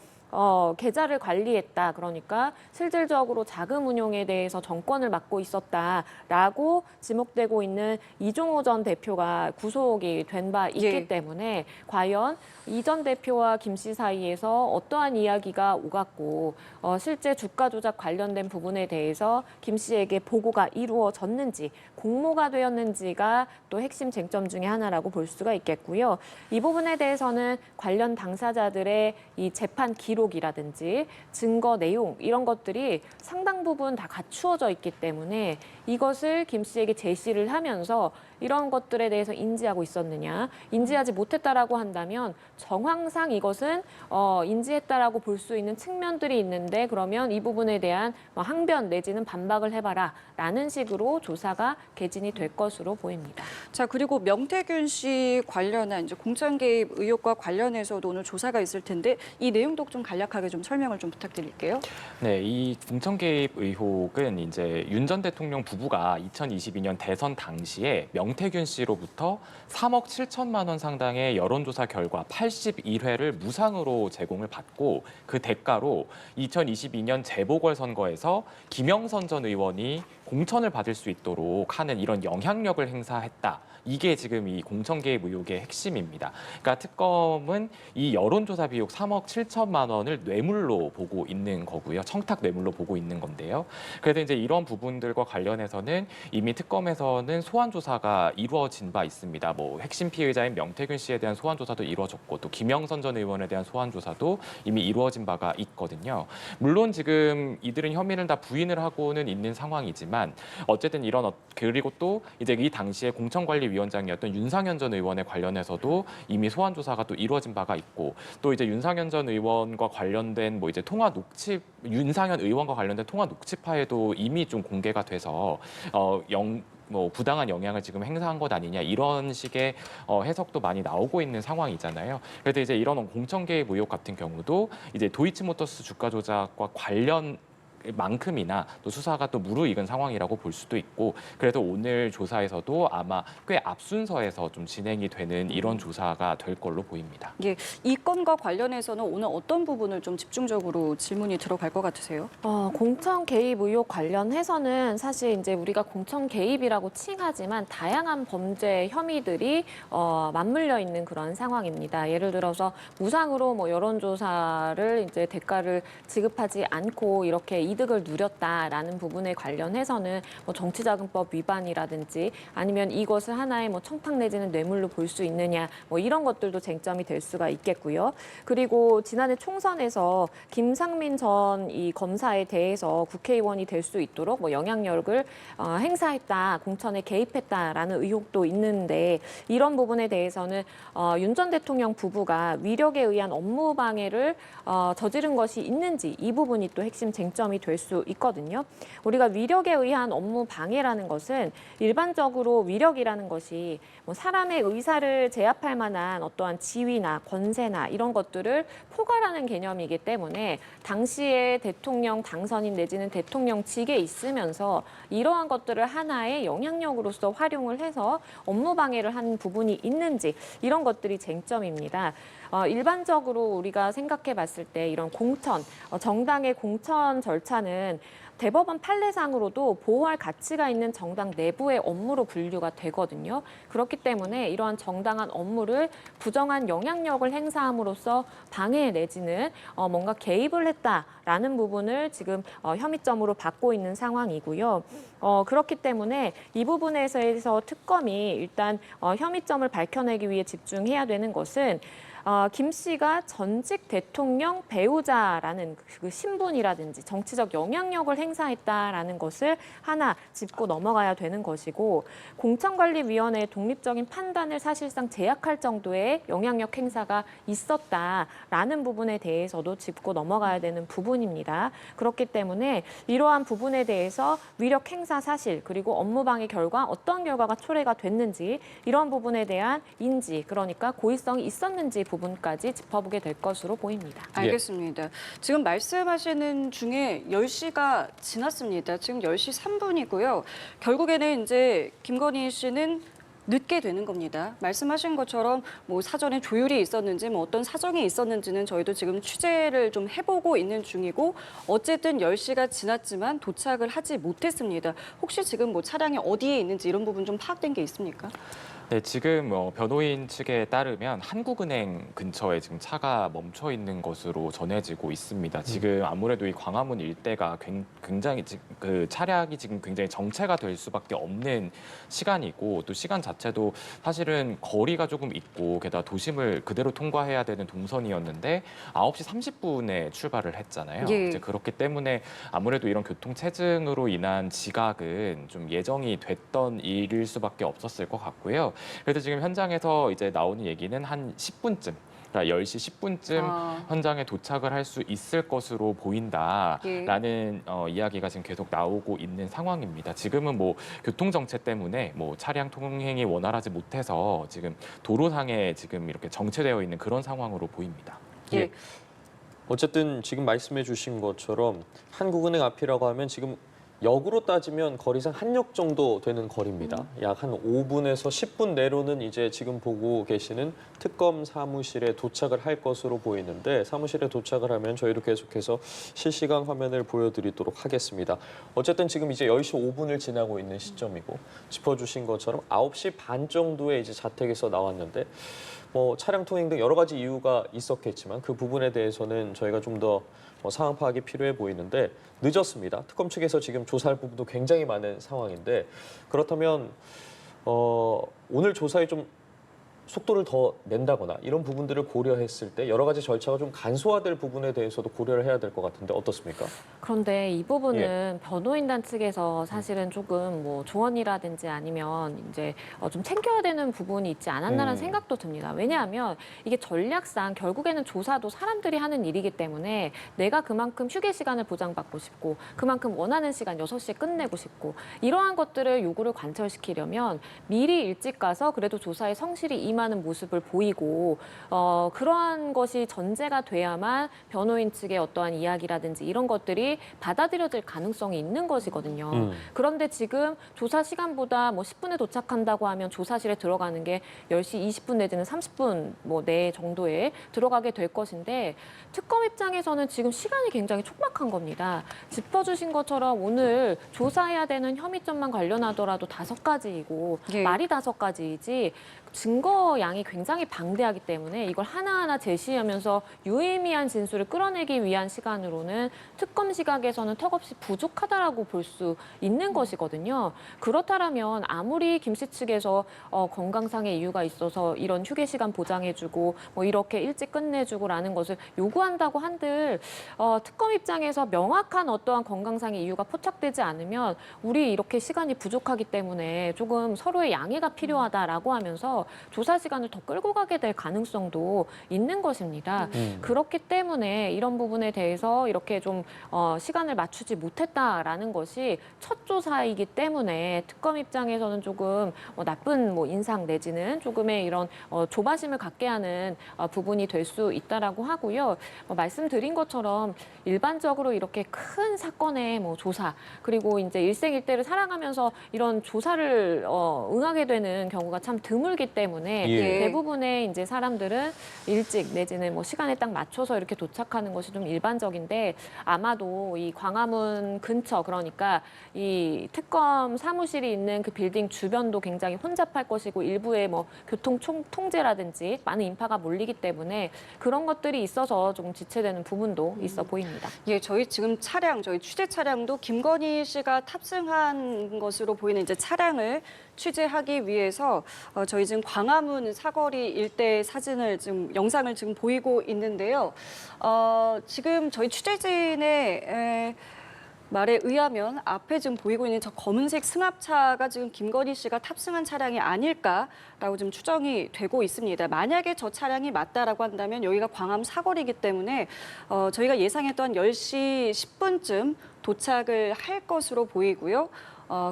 계좌를 관리했다. 그러니까 실질적으로 자금 운용에 대해서 정권을 맡고 있었다라고 지목되고 있는 이종호 전 대표가 구속이 된 바 있기 예. 때문에 과연 이 전 대표와 김 씨 사이에서 어떠한 이야기가 오갔고 실제 주가 조작 관련된 부분에 대해서 김 씨에게 보고가 이루어졌는지 공모가 되었는지가 또 핵심 쟁점 중에 하나라고 볼 수가 있겠고요. 이 부분에 대해서는 관련 당사자들의 이 재판 기록이라든지 증거 내용 이런 것들이 상당 부분 다 갖추어져 있기 때문에 이것을 김 씨에게 제시를 하면서 이런 것들에 대해서 인지하고 있었느냐, 인지하지 못했다라고 한다면 정황상 이것은 인지했다라고 볼 수 있는 측면들이 있는데 그러면 이 부분에 대한 항변 내지는 반박을 해봐라라는 식으로 조사가 개진이 될 것으로 보입니다. 자, 그리고 명태균 씨 관련한 이제 공천 개입 의혹과 관련해서도 오늘 조사가 있을 텐데 이 내용도 좀 간략하게 좀 설명을 좀 부탁드릴게요. 네, 이 공천 개입 의혹은 이제 윤 전 대통령 부부가 2022년 대선 당시에 명태균 씨로부터 3억 7천만 원 상당의 여론조사 결과 81회를 무상으로 제공을 받고 그 대가로 2022년 재보궐선거에서 김영선 전 의원이 공천을 받을 수 있도록 하는 이런 영향력을 행사했다. 이게 지금 이 공천 개입 의혹의 핵심입니다. 그러니까 특검은 이 여론조사 비용 3억 7천만 원을 뇌물로 보고 있는 거고요. 청탁 뇌물로 보고 있는 건데요. 그래서 이제 이런 부분들과 관련해서는 이미 특검에서는 소환 조사가 이루어진 바 있습니다. 뭐 핵심 피의자인 명태균 씨에 대한 소환 조사도 이루어졌고 또 김영선 전 의원에 대한 소환 조사도 이미 이루어진 바가 있거든요. 물론 지금 이들은 혐의를 다 부인을 하고는 있는 상황이지만 어쨌든 이런 그리고 또 이제 이 당시에 공천관리위원장이었던 윤상현 전 의원에 관련해서도 이미 소환 조사가 또 이루어진 바가 있고 또 이제 윤상현 전 의원과 관련된 뭐 이제 통화 녹취 윤상현 의원과 관련된 통화 녹취 파일도 이미 좀 공개가 돼서 뭐 부당한 영향을 지금 행사한 것 아니냐 이런 식의 해석도 많이 나오고 있는 상황이잖아요. 그래도 이제 이런 공천 개입 의혹 같은 경우도 이제 도이치모터스 주가 조작과 관련 만큼이나 또 수사가 또 무르익은 상황이라고 볼 수도 있고 그래도 오늘 조사에서도 아마 꽤 앞순서에서 좀 진행이 되는 이런 조사가 될 걸로 보입니다. 예, 이 건과 관련해서는 오늘 어떤 부분을 좀 집중적으로 질문이 들어갈 것 같으세요? 공천 개입 의혹 관련해서는 사실 이제 우리가 공천 개입이라고 칭하지만 다양한 범죄 혐의들이 맞물려 있는 그런 상황입니다. 예를 들어서 무상으로 뭐 여론조사를 이제 대가를 지급하지 않고 이렇게 이득을 누렸다라는 부분에 관련해서는 뭐 정치자금법 위반이라든지 아니면 이것을 하나의 뭐 청탁 내지는 뇌물로 볼 수 있느냐 뭐 이런 것들도 쟁점이 될 수가 있겠고요. 그리고 지난해 총선에서 김상민 전 이 검사에 대해서 국회의원이 될 수 있도록 뭐 영향력을 행사했다, 공천에 개입했다라는 의혹도 있는데 이런 부분에 대해서는 윤 전 대통령 부부가 위력에 의한 업무 방해를 저지른 것이 있는지 이 부분이 또 핵심 쟁점이 될 수 있거든요. 우리가 위력에 의한 업무 방해라는 것은 일반적으로 위력이라는 것이 뭐 사람의 의사를 제압할 만한 어떠한 지위나 권세나 이런 것들을 포괄하는 개념이기 때문에 당시에 대통령 당선인 내지는 대통령직에 있으면서 이러한 것들을 하나의 영향력으로서 활용을 해서 업무 방해를 한 부분이 있는지 이런 것들이 쟁점입니다. 일반적으로 우리가 생각해 봤을 때 이런 공천, 정당의 공천 절차는 대법원 판례상으로도 보호할 가치가 있는 정당 내부의 업무로 분류가 되거든요. 그렇기 때문에 이러한 정당한 업무를 부정한 영향력을 행사함으로써 방해 내지는 뭔가 개입을 했다라는 부분을 지금 혐의점으로 받고 있는 상황이고요. 그렇기 때문에 이 부분에서 특검이 일단 혐의점을 밝혀내기 위해 집중해야 되는 것은 김 씨가 전직 대통령 배우자라는 그 신분이라든지 정치적 영향력을 행사했다라는 것을 하나 짚고 넘어가야 되는 것이고 공천관리위원회의 독립적인 판단을 사실상 제약할 정도의 영향력 행사가 있었다라는 부분에 대해서도 짚고 넘어가야 되는 부분입니다. 그렇기 때문에 이러한 부분에 대해서 위력 행사 사실 그리고 업무방해 결과 어떤 결과가 초래가 됐는지 이런 부분에 대한 인지 그러니까 고의성이 있었는지 부분까지 짚어보게 될 것으로 보입니다. 알겠습니다. 지금 말씀하시는 중에 10시가 지났습니다. 지금 10시 3분이고요. 결국에는 이제 김건희 씨는 늦게 되는 겁니다. 말씀하신 것처럼 뭐 사전에 조율이 있었는지 뭐 어떤 사정이 있었는지는 저희도 지금 취재를 좀 해보고 있는 중이고 어쨌든 10시가 지났지만 도착을 하지 못했습니다. 혹시 지금 뭐 차량이 어디에 있는지 이런 부분 좀 파악된 게 있습니까? 네, 지금 변호인 측에 따르면 한국은행 근처에 지금 차가 멈춰 있는 것으로 전해지고 있습니다. 지금 아무래도 이 광화문 일대가 굉장히 그 차량이 지금 굉장히 정체가 될 수밖에 없는 시간이고 또 시간 자체도 사실은 거리가 조금 있고 게다가 도심을 그대로 통과해야 되는 동선이었는데 9시 30분에 출발을 했잖아요. 예. 이제 그렇기 때문에 아무래도 이런 교통 체증으로 인한 지각은 좀 예정이 됐던 일일 수밖에 없었을 것 같고요. 그래서 지금 현장에서 이제 나오는 얘기는 한 10분쯤. 그러니까 10시 10분쯤 현장에 도착을 할 수 있을 것으로 보인다라는 이야기가 지금 계속 나오고 있는 상황입니다. 지금은 뭐 교통 정체 때문에 뭐 차량 통행이 원활하지 못해서 지금 도로상에 지금 이렇게 정체되어 있는 그런 상황으로 보입니다. 예. 어쨌든 지금 말씀해 주신 것처럼 한국은행 앞이라고 하면 지금 역으로 따지면 거리상 한 역 정도 되는 거리입니다. 약 한 5분에서 10분 내로는 이제 지금 보고 계시는 특검 사무실에 도착을 할 것으로 보이는데 사무실에 도착을 하면 저희도 계속해서 실시간 화면을 보여드리도록 하겠습니다. 어쨌든 지금 이제 10시 5분을 지나고 있는 시점이고 짚어주신 것처럼 9시 반 정도에 이제 자택에서 나왔는데 뭐 차량 통행 등 여러 가지 이유가 있었겠지만 그 부분에 대해서는 저희가 좀 더 상황 파악이 필요해 보이는데 늦었습니다. 특검 측에서 지금 조사할 부분도 굉장히 많은 상황인데 그렇다면 오늘 조사에 좀 속도를 더 낸다거나 이런 부분들을 고려했을 때 여러 가지 절차가 좀 간소화될 부분에 대해서도 고려를 해야 될 것 같은데 어떻습니까? 그런데 이 부분은 변호인단 측에서 사실은 조금 뭐 조언이라든지 아니면 이제 좀 챙겨야 되는 부분이 있지 않았나라는 생각도 듭니다. 왜냐하면 이게 전략상 결국에는 조사도 사람들이 하는 일이기 때문에 내가 그만큼 휴게 시간을 보장받고 싶고 그만큼 원하는 시간 6시에 끝내고 싶고 이러한 것들을 요구를 관철시키려면 미리 일찍 가서 그래도 조사에 성실히 임하는 모습을 보이고 그러한 것이 전제가 돼야만 변호인 측의 어떠한 이야기라든지 이런 것들이 받아들여질 가능성이 있는 것이거든요. 그런데 지금 조사 시간보다 뭐 10분에 도착한다고 하면 조사실에 들어가는 게 10시 20분 내지는 30분 뭐 내 정도에 들어가게 될 것인데 특검 입장에서는 지금 시간이 굉장히 촉박한 겁니다. 짚어주신 것처럼 오늘 조사해야 되는 혐의점만 관련하더라도 5가지이고 예. 말이 5가지이지 증거 양이 굉장히 방대하기 때문에 이걸 하나하나 제시하면서 유의미한 진술을 끌어내기 위한 시간으로는 특검 시각에서는 턱없이 부족하다라고 볼 수 있는 것이거든요. 그렇다면 아무리 김 씨 측에서 건강상의 이유가 있어서 이런 휴게 시간 보장해주고 뭐 이렇게 일찍 끝내주고라는 것을 요구한다고 한들 특검 입장에서 명확한 어떠한 건강상의 이유가 포착되지 않으면 우리 이렇게 시간이 부족하기 때문에 조금 서로의 양해가 필요하다라고 하면서 조사 시간을 더 끌고 가게 될 가능성도 있는 것입니다. 그렇기 때문에 이런 부분에 대해서 이렇게 좀 시간을 맞추지 못했다라는 것이 첫 조사이기 때문에 특검 입장에서는 조금 나쁜 뭐 인상 내지는 조금의 이런 조바심을 갖게 하는 부분이 될 수 있다라고 하고요. 말씀드린 것처럼 일반적으로 이렇게 큰 사건의 뭐 조사 그리고 이제 일생일대를 살아가면서 이런 조사를 응하게 되는 경우가 참 드물기 때문에 예. 대부분의 이제 사람들은 일찍 내지는 뭐 시간에 딱 맞춰서 이렇게 도착하는 것이 좀 일반적인데 아마도 이 광화문 근처 그러니까 이 특검 사무실이 있는 그 빌딩 주변도 굉장히 혼잡할 것이고 일부의 뭐 교통 통제라든지 많은 인파가 몰리기 때문에 그런 것들이 있어서 조금 지체되는 부분도 있어 보입니다. 예, 저희 지금 저희 취재 차량도 김건희 씨가 탑승한 것으로 보이는 이제 차량을 취재하기 위해서 저희 지금 광화문 사거리 일대 사진을 지금 영상을 지금 보이고 있는데요. 지금 저희 취재진의 말에 의하면 앞에 지금 보이고 있는 저 검은색 승합차가 지금 김건희 씨가 탑승한 차량이 아닐까라고 지금 추정이 되고 있습니다. 만약에 저 차량이 맞다라고 한다면 여기가 광화문 사거리이기 때문에 저희가 예상했던 10시 10분쯤 도착을 할 것으로 보이고요.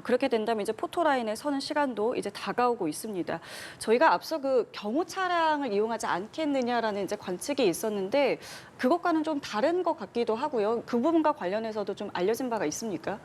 그렇게 된다면 이제 포토라인에 서는 시간도 이제 다가오고 있습니다. 저희가 앞서 그 경호 차량을 이용하지 않겠느냐라는 이제 관측이 있었는데 그것과는 좀 다른 것 같기도 하고요. 그 부분과 관련해서도 좀 알려진 바가 있습니까?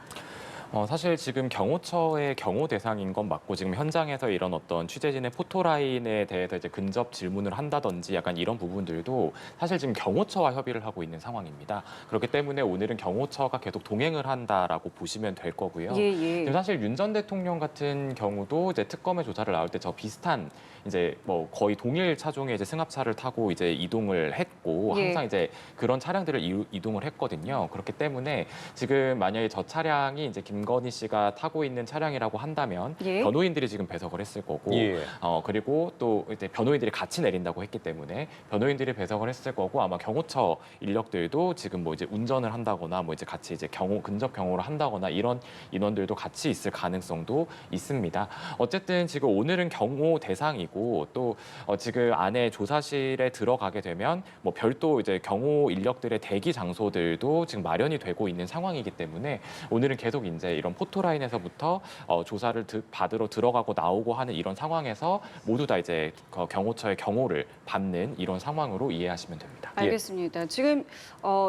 사실 지금 경호처의 경호 대상인 건 맞고 지금 현장에서 이런 어떤 취재진의 포토라인에 대해서 이제 근접 질문을 한다든지 약간 이런 부분들도 사실 지금 경호처와 협의를 하고 있는 상황입니다. 그렇기 때문에 오늘은 경호처가 계속 동행을 한다라고 보시면 될 거고요. 예. 지금 사실 윤 전 대통령 같은 경우도 이제 특검의 조사를 나올 때 저 비슷한 이제 뭐 거의 동일 차종의 이제 승합차를 타고 이제 이동을 했고 예. 항상 이제 그런 차량들을 이동을 했거든요. 그렇기 때문에 지금 만약에 저 차량이 이제 김건희 씨가 타고 있는 차량이라고 한다면 예. 변호인들이 지금 배석을 했을 거고 예. 그리고 또 이제 변호인들이 같이 내린다고 했기 때문에 변호인들이 배석을 했을 거고 아마 경호처 인력들도 지금 뭐 이제 운전을 한다거나 뭐 이제 같이 이제 근접 경호를 한다거나 이런 인원들도 같이 있을 가능성도 있습니다. 어쨌든 지금 오늘은 경호 대상이고 또 지금 안에 조사실에 들어가게 되면 뭐 별도 이제 경호 인력들의 대기 장소들도 지금 마련이 되고 있는 상황이기 때문에 오늘은 계속 이제 이제 이런 포토라인에서부터 조사를 받으러 들어가고 나오고 하는 이런 상황에서 모두 다 이제 경호처의 경호를 받는 이런 상황으로 이해하시면 됩니다. 알겠습니다. 지금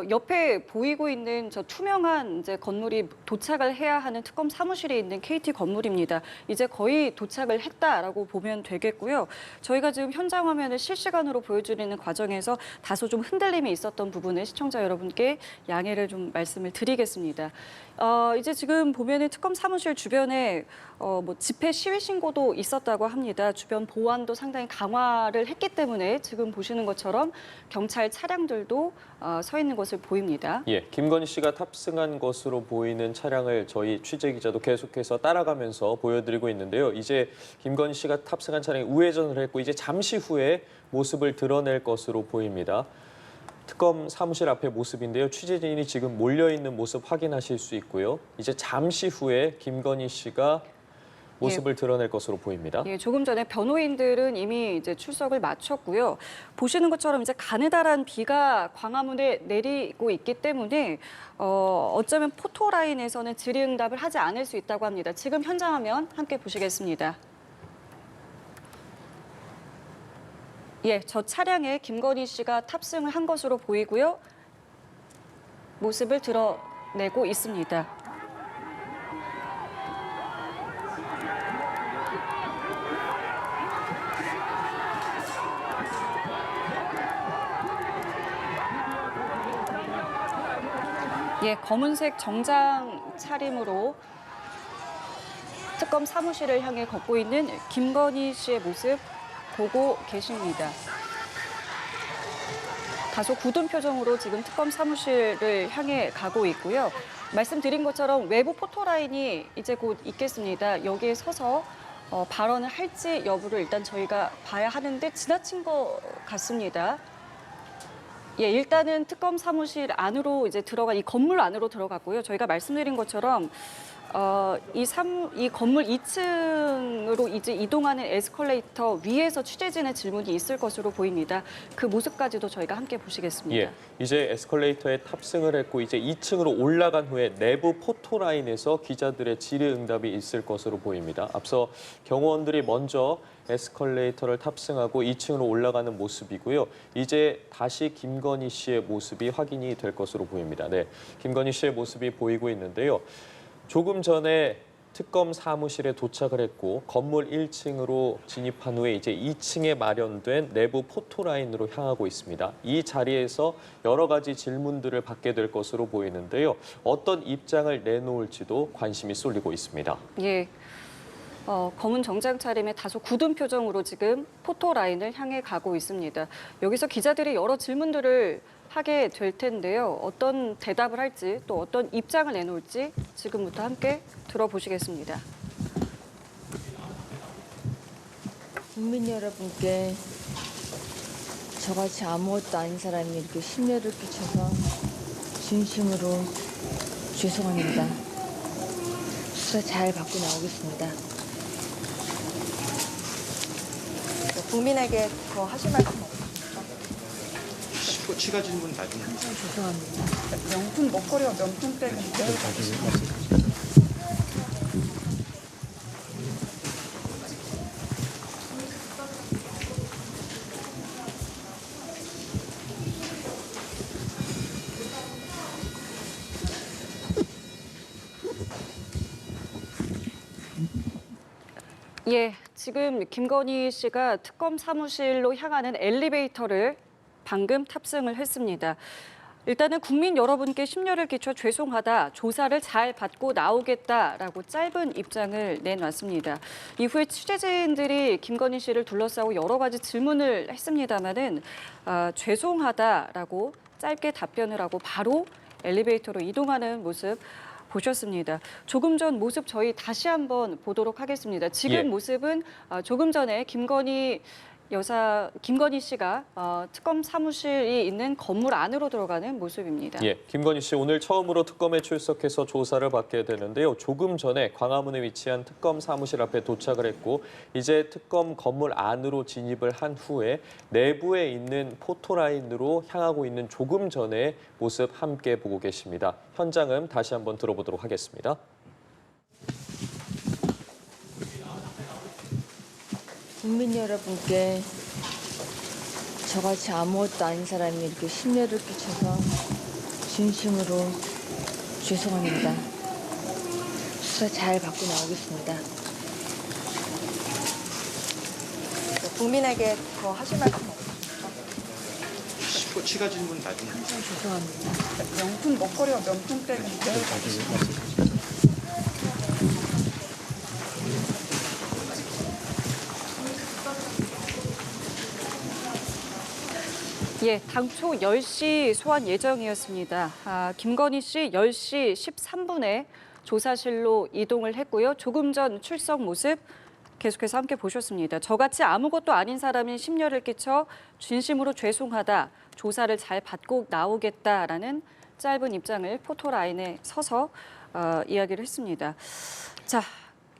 옆에 보이고 있는 저 투명한 이제 건물이 도착을 해야 하는 특검 사무실에 있는 KT 건물입니다. 이제 거의 도착을 했다라고 보면 되겠고요. 저희가 지금 현장 화면을 실시간으로 보여드리는 과정에서 다소 좀 흔들림이 있었던 부분을 시청자 여러분께 양해를 좀 말씀을 드리겠습니다. 이제 지금 보면은 특검 사무실 주변에 뭐 집회 시위 신고도 있었다고 합니다. 주변 보안도 상당히 강화를 했기 때문에 지금 보시는 것처럼 경찰 차량들도 서 있는 것을 보입니다. 예, 김건희 씨가 탑승한 것으로 보이는 차량을 저희 취재 기자도 계속해서 따라가면서 보여드리고 있는데요. 이제 김건희 씨가 탑승한 차량이 우회전을 했고 이제 잠시 후에 모습을 드러낼 것으로 보입니다. 특검 사무실 앞의 모습인데요. 취재진이 지금 몰려있는 모습 확인하실 수 있고요. 이제 잠시 후에 김건희 씨가 모습을 드러낼 것으로 보입니다. 예, 조금 전에 변호인들은 이미 이제 출석을 마쳤고요. 보시는 것처럼 이제 가느다란 비가 광화문에 내리고 있기 때문에 어쩌면 포토라인에서는 질의응답을 하지 않을 수 있다고 합니다. 지금 현장 화면 함께 보시겠습니다. 예, 저 차량에 김건희 씨가 탑승을 한 것으로 보이고요. 모습을 드러내고 있습니다. 예, 검은색 정장 차림으로 특검 사무실을 향해 걷고 있는 김건희 씨의 모습 보고 계십니다. 다소 굳은 표정으로 지금 특검 사무실을 향해 가고 있고요. 말씀드린 것처럼 외부 포토라인이 이제 곧 있겠습니다. 여기에 서서 발언을 할지 여부를 일단 저희가 봐야 하는데 지나친 것 같습니다. 예, 일단은 특검 사무실 안으로 이제 이 건물 안으로 들어갔고요. 저희가 말씀드린 것처럼 이 건물 2층으로 이제 이동하는 에스컬레이터 위에서 취재진의 질문이 있을 것으로 보입니다. 그 모습까지도 저희가 함께 보시겠습니다. 예, 이제 에스컬레이터에 탑승을 했고 이제 2층으로 올라간 후에 내부 포토라인에서 기자들의 질의응답이 있을 것으로 보입니다. 앞서 경호원들이 먼저 에스컬레이터를 탑승하고 2층으로 올라가는 모습이고요. 이제 다시 김건희 씨의 모습이 확인이 될 것으로 보입니다. 네, 김건희 씨의 모습이 보이고 있는데요. 조금 전에 특검 사무실에 도착을 했고 건물 1층으로 진입한 후에 이제 2층에 마련된 내부 포토라인으로 향하고 있습니다. 이 자리에서 여러 가지 질문들을 받게 될 것으로 보이는데요. 어떤 입장을 내놓을지도 관심이 쏠리고 있습니다. 예. 검은 정장 차림에 다소 굳은 표정으로 지금 포토라인을 향해 가고 있습니다. 여기서 기자들이 여러 질문들을 하게 될 텐데요. 어떤 대답을 할지 또 어떤 입장을 내놓을지 지금부터 함께 들어보시겠습니다. 국민 여러분께 저같이 아무것도 아닌 사람이 이렇게 심려를 끼쳐서 진심으로 죄송합니다. 수사 잘 받고 나오겠습니다. 국민에게 더 하실 말씀 없으십니까? 추가 질문 나중에. 죄송합니다. 명품 먹거리와 명품백인데 예, 지금 김건희 씨가 특검 사무실로 향하는 엘리베이터를 방금 탑승을 했습니다. 일단은 국민 여러분께 심려를 끼쳐 죄송하다, 조사를 잘 받고 나오겠다라고 짧은 입장을 내놨습니다. 이후에 취재진들이 김건희 씨를 둘러싸고 여러 가지 질문을 했습니다마는 죄송하다라고 짧게 답변을 하고 바로 엘리베이터로 이동하는 모습 보셨습니다. 조금 전 모습 저희 다시 한번 보도록 하겠습니다. 지금 예. 모습은 조금 전에 김건희 씨가 특검 사무실이 있는 건물 안으로 들어가는 모습입니다. 예, 김건희 씨 오늘 처음으로 특검에 출석해서 조사를 받게 되는데요. 조금 전에 광화문에 위치한 특검 사무실 앞에 도착을 했고 이제 특검 건물 안으로 진입을 한 후에 내부에 있는 포토라인으로 향하고 있는 조금 전의 모습 함께 보고 계십니다. 현장음 다시 한번 들어보도록 하겠습니다. 국민 여러분께 저같이 아무것도 아닌 사람이 이렇게 심려를 끼쳐서 진심으로 죄송합니다. 수사 잘 받고 나오겠습니다. 국민에게 더 하실 말씀 없으십니까? 추가 질문 나중에. 죄송합니다. 명품 먹거리와 명품백인데 예, 당초 10시 소환 예정이었습니다. 김건희 씨 10시 13분에 조사실로 이동을 했고요. 조금 전 출석 모습 계속해서 함께 보셨습니다. 저같이 아무것도 아닌 사람이 심려를 끼쳐 진심으로 죄송하다, 조사를 잘 받고 나오겠다라는 짧은 입장을 포토라인에 서서 이야기를 했습니다. 자,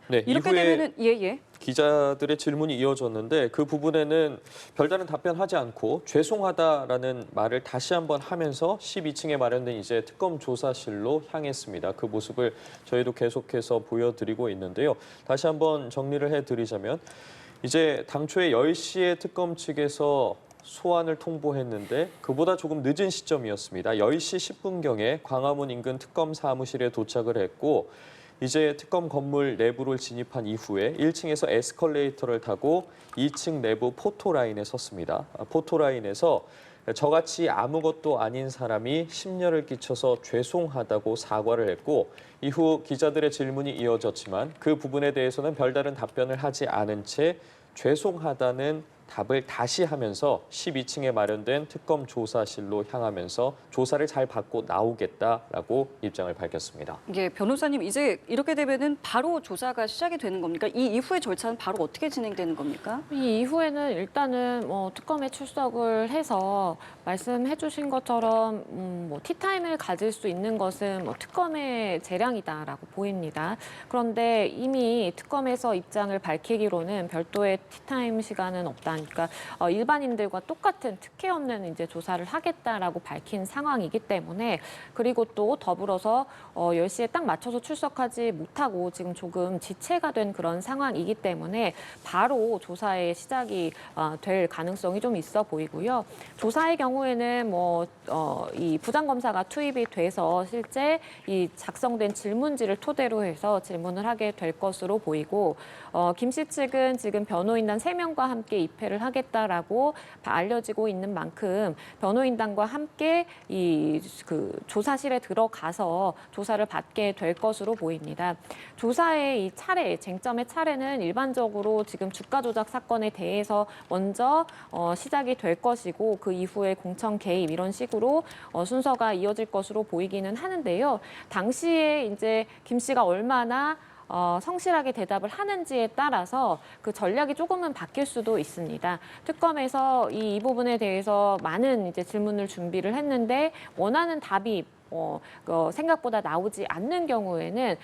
네, 이렇게 이후에 되면은 예. 기자들의 질문이 이어졌는데 그 부분에는 별다른 답변하지 않고 죄송하다라는 말을 다시 한번 하면서 12층에 마련된 이제 특검 조사실로 향했습니다. 그 모습을 저희도 계속해서 보여드리고 있는데요. 다시 한번 정리를 해드리자면 이제 당초에 10시에 특검 측에서 소환을 통보했는데 그보다 조금 늦은 시점이었습니다. 10시 10분경에 광화문 인근 특검 사무실에 도착을 했고 이제 특검 건물 내부를 진입한 이후에 1층에서 에스컬레이터를 타고 2층 내부 포토라인에 섰습니다. 포토라인에서 저같이 아무것도 아닌 사람이 심려를 끼쳐서 죄송하다고 사과를 했고 이후 기자들의 질문이 이어졌지만 그 부분에 대해서는 별다른 답변을 하지 않은 채 죄송하다는 답을 다시 하면서 12층에 마련된 특검 조사실로 향하면서 조사를 잘 받고 나오겠다라고 입장을 밝혔습니다. 예, 변호사님 이제 이렇게 되면은 바로 조사가 시작이 되는 겁니까? 이 이후의 절차는 바로 어떻게 진행되는 겁니까? 이 이후에는 일단은 특검에 출석을 해서 말씀해주신 것처럼 티타임을 가질 수 있는 것은 특검의 재량이다라고 보입니다. 그런데 이미 특검에서 입장을 밝히기로는 별도의 티타임 시간은 없다. 그러니까 일반인들과 똑같은 특혜 없는 이제 조사를 하겠다라고 밝힌 상황이기 때문에 그리고 또 더불어서 10시에 딱 맞춰서 출석하지 못하고 지금 조금 지체가 된 그런 상황이기 때문에 바로 조사의 시작이 될 가능성이 좀 있어 보이고요. 조사의 경우에는 이 부장검사가 투입이 돼서 실제 이 작성된 질문지를 토대로 해서 질문을 하게 될 것으로 보이고 김 씨 측은 지금 변호인단 3명과 함께 입회를 하겠다라고 알려지고 있는 만큼 변호인단과 함께 그 조사실에 들어가서 조사를 받게 될 것으로 보입니다. 조사의 이 쟁점의 차례는 일반적으로 지금 주가 조작 사건에 대해서 먼저 시작이 될 것이고 그 이후에 공천 개입 이런 식으로 순서가 이어질 것으로 보이기는 하는데요. 당시에 이제 김 씨가 얼마나 성실하게 대답을 하는지에 따라서 그 전략이 조금은 바뀔 수도 있습니다. 특검에서 이 부분에 대해서 많은 이제 질문을 준비를 했는데 원하는 답이 생각보다 나오지 않는 경우에는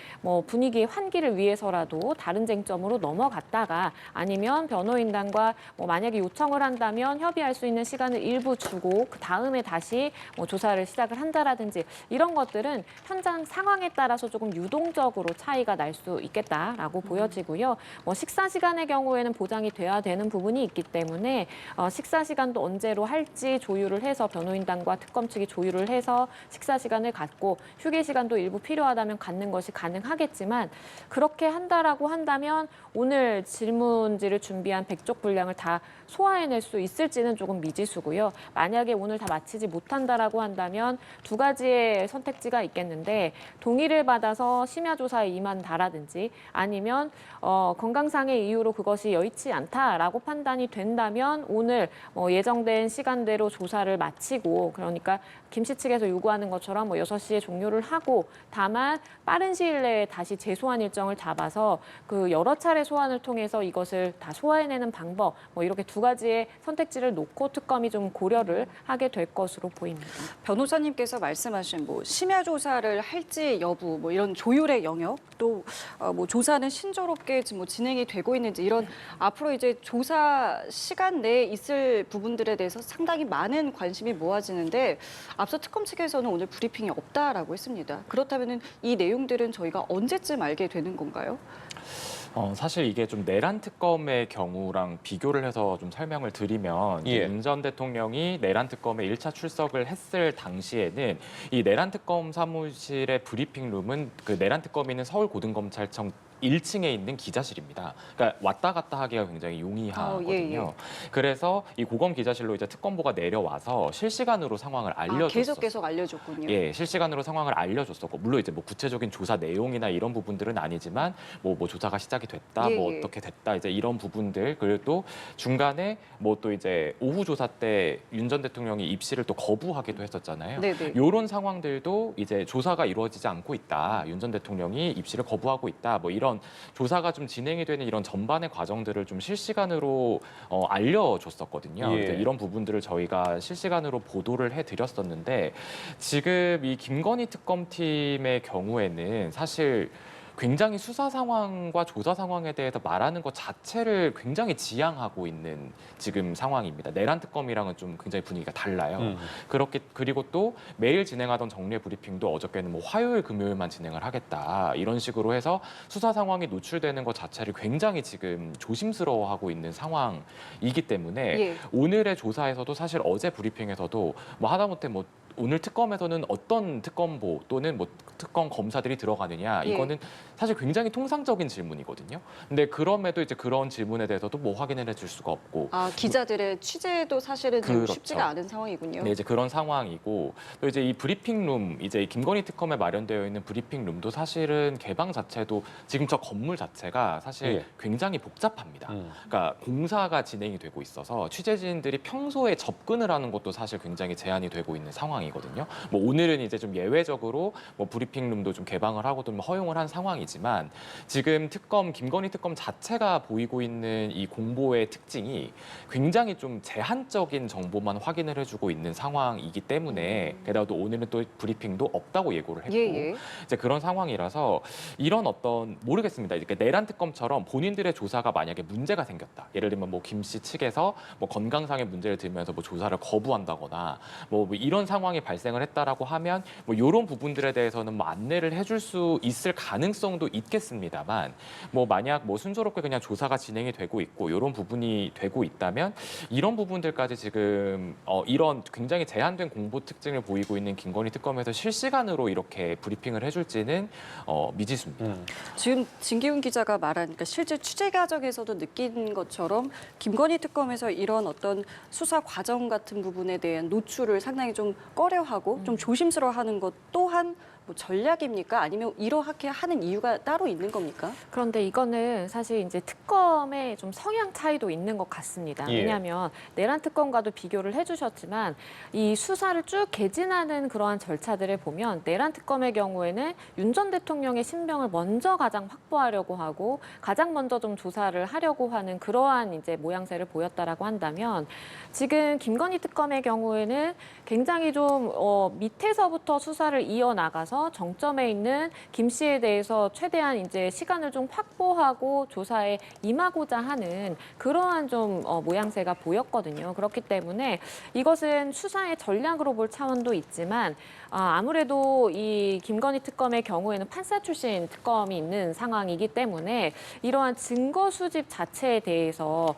분위기의 환기를 위해서라도 다른 쟁점으로 넘어갔다가 아니면 변호인단과 만약에 요청을 한다면 협의할 수 있는 시간을 일부 주고 그 다음에 다시 조사를 시작을 한다라든지 이런 것들은 현장 상황에 따라서 조금 유동적으로 차이가 날 수 있겠다라고 보여지고요. 식사 시간의 경우에는 보장이 돼야 되는 부분이 있기 때문에 식사 시간도 언제로 할지 조율을 해서 변호인단과 특검 측이 조율을 해서 식사 시간을 갖고 휴게 시간도 일부 필요하다면 갖는 것이 가능하겠지만 그렇게 한다라고 한다면 오늘 질문지를 준비한 100쪽 분량을 다 소화해낼 수 있을지는 조금 미지수고요. 만약에 오늘 다 마치지 못한다라고 한다면 두 가지의 선택지가 있겠는데 동의를 받아서 심야 조사에 임한다라든지 아니면 건강상의 이유로 그것이 여의치 않다라고 판단이 된다면 오늘 예정된 시간대로 조사를 마치고 그러니까 김 씨 측에서 요구하는 것처럼 6시에 종료를 하고 다만 빠른 시일 내에 다시 재소환 일정을 잡아서 그 여러 차례 소환을 통해서 이것을 다 소화해내는 방법 이렇게 두 가지의 선택지를 놓고 특검이 좀 고려를 하게 될 것으로 보입니다. 변호사님께서 말씀하신 심야 조사를 할지 여부 이런 조율의 영역 또 조사는 신조롭게 지금 진행이 되고 있는지 이런 앞으로 이제 조사 시간 내에 있을 부분들에 대해서 상당히 많은 관심이 모아지는데 앞서 특검 측에서는 오늘 브리핑이 없다라고 했습니다. 그렇다면 이 내용들은 저희가 언제쯤 알게 되는 건가요? 사실 이게 좀 내란 특검의 경우랑 비교를 해서 좀 설명을 드리면 예. 윤 전 대통령이 내란 특검에 1차 출석을 했을 당시에는 이 내란 특검 사무실의 브리핑룸은 그 내란 특검이 있는 서울고등검찰청 1층에 있는 기자실입니다. 그러니까 왔다 갔다 하기가 굉장히 용이하거든요. 그래서 이 고검 기자실로 이제 특검보가 내려와서 실시간으로 상황을 알려줬었어요. 계속 알려줬군요. 예, 실시간으로 상황을 알려줬었고 물론 이제 뭐 구체적인 조사 내용이나 이런 부분들은 아니지만 뭐 조사가 시작이 됐다, 예, 뭐 예. 어떻게 됐다 이제 이런 부분들 그리고 또 중간에 뭐 또 이제 오후 조사 때 윤 전 대통령이 입실을 또 거부하기도 했었잖아요. 네네. 이런 상황들도 이제 조사가 이루어지지 않고 있다, 윤 전 대통령이 입실을 거부하고 있다, 뭐 이런 조사가 좀 진행이 되는 이런 전반의 과정들을 좀 실시간으로 알려줬었거든요. 예. 그래서 이런 부분들을 저희가 실시간으로 보도를 해드렸었는데 지금 이 김건희 특검팀의 경우에는 사실 굉장히 수사 상황과 조사 상황에 대해서 말하는 것 자체를 굉장히 지양하고 있는 지금 상황입니다. 내란 특검이랑은 좀 굉장히 분위기가 달라요. 그리고 또 매일 진행하던 정례 브리핑도 어저께는 뭐 화요일, 금요일만 진행을 하겠다 이런 식으로 해서 수사 상황이 노출되는 것 자체를 굉장히 지금 조심스러워하고 있는 상황이기 때문에 예. 오늘의 조사에서도 사실 어제 브리핑에서도 뭐 하다못해 뭐 오늘 특검에서는 어떤 특검보 또는 뭐 특검 검사들이 들어가느냐 예. 이거는 사실 굉장히 통상적인 질문이거든요. 근데 그럼에도 이제 그런 질문에 대해서도 뭐 확인을 해줄 수가 없고 기자들의 취재도 사실은 지금 그렇죠. 쉽지가 않은 상황이군요. 네, 이제 그런 상황이고 또 이제 이 브리핑룸 이제 이 김건희 특검에 마련되어 있는 브리핑룸도 사실은 개방 자체도 지금 저 건물 자체가 사실 예. 굉장히 복잡합니다. 그러니까 공사가 진행이 되고 있어서 취재진들이 평소에 접근을 하는 것도 사실 굉장히 제한이 되고 있는 상황이거든요. 뭐 오늘은 이제 좀 예외적으로 뭐 브리핑룸도 좀 개방을 하고 좀 허용을 한 상황이지만 지금 김건희 특검 자체가 보이고 있는 이 공보의 특징이 굉장히 좀 제한적인 정보만 확인을 해주고 있는 상황이기 때문에 게다가 또 오늘은 또 브리핑도 없다고 예고를 했고 예. 이제 그런 상황이라서 이런 어떤 모르겠습니다. 이렇게 내란 특검처럼 본인들의 조사가 만약에 문제가 생겼다. 예를 들면 뭐 김 씨 측에서 뭐 건강상의 문제를 들면서 뭐 조사를 거부한다거나 뭐 이런 상황이 발생을 했다라고 하면 뭐 이런 부분들에 대해서는 뭐 안내를 해줄 수 있을 가능성도 있겠습니다만 뭐 만약 뭐 순조롭게 그냥 조사가 진행이 되고 있고 이런 부분이 되고 있다면 이런 부분들까지 지금 이런 굉장히 제한된 공보 특징을 보이고 있는 김건희 특검에서 실시간으로 이렇게 브리핑을 해줄지는 미지수입니다. 지금 진기훈 기자가 말한 그러니까 실제 취재 과정에서도 느낀 것처럼 김건희 특검에서 이런 어떤 수사 과정 같은 부분에 대한 노출을 상당히 좀 꺼려하고 좀 조심스러워하는 것 또한 뭐 전략입니까? 아니면 이렇게 하는 이유가 따로 있는 겁니까? 그런데 이거는 사실 이제 특검의 좀 성향 차이도 있는 것 같습니다. 예. 왜냐하면 내란 특검과도 비교를 해주셨지만 이 수사를 쭉 개진하는 그러한 절차들을 보면 내란 특검의 경우에는 윤 전 대통령의 신병을 먼저 가장 확보하려고 하고 가장 먼저 좀 조사를 하려고 하는 그러한 이제 모양새를 보였다라고 한다면 지금 김건희 특검의 경우에는 굉장히 좀 밑에서부터 수사를 이어나가서 정점에 있는 김 씨에 대해서 최대한 이제 시간을 좀 확보하고 조사에 임하고자 하는 그러한 좀 모양새가 보였거든요. 그렇기 때문에 이것은 수사의 전략으로 볼 차원도 있지만 아무래도 이 김건희 특검의 경우에는 판사 출신 특검이 있는 상황이기 때문에 이러한 증거 수집 자체에 대해서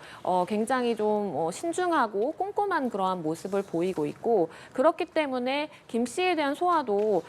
굉장히 좀 신중하고 꼼꼼한 그러한 모습을 보이고 있고 그렇기 때문에 김 씨에 대한 소화도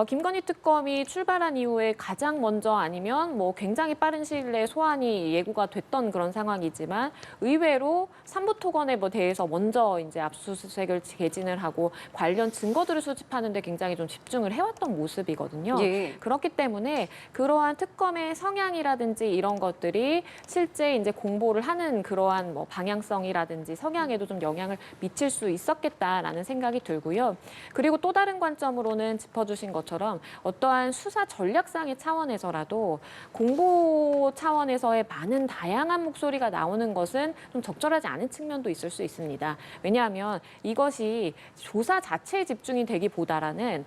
김건희 특검이 출발한 이후에 가장 먼저 아니면 뭐 굉장히 빠른 시일 내에 소환이 예고가 됐던 그런 상황이지만 의외로 삼부토건에 대해서 먼저 이제 압수수색을 개진을 하고 관련 증거들을 수집하는 데 굉장히 좀 집중을 해왔던 모습이거든요. 예. 그렇기 때문에 그러한 특검의 성향이라든지 이런 것들이 실제 이제 공보를 하는 그러한 뭐 방향성이라든지 성향에도 좀 영향을 미칠 수 있었겠다라는 생각이 들고요. 그리고 또 다른 관점으로는 짚어주신 것처럼 어떠한 수사 전략상의 차원에서라도 공보 차원에서의 많은 다양한 목소리가 나오는 것은 좀 적절하지 않은 측면도 있을 수 있습니다. 왜냐하면 이것이 조사 자체에 집중이 되기보다는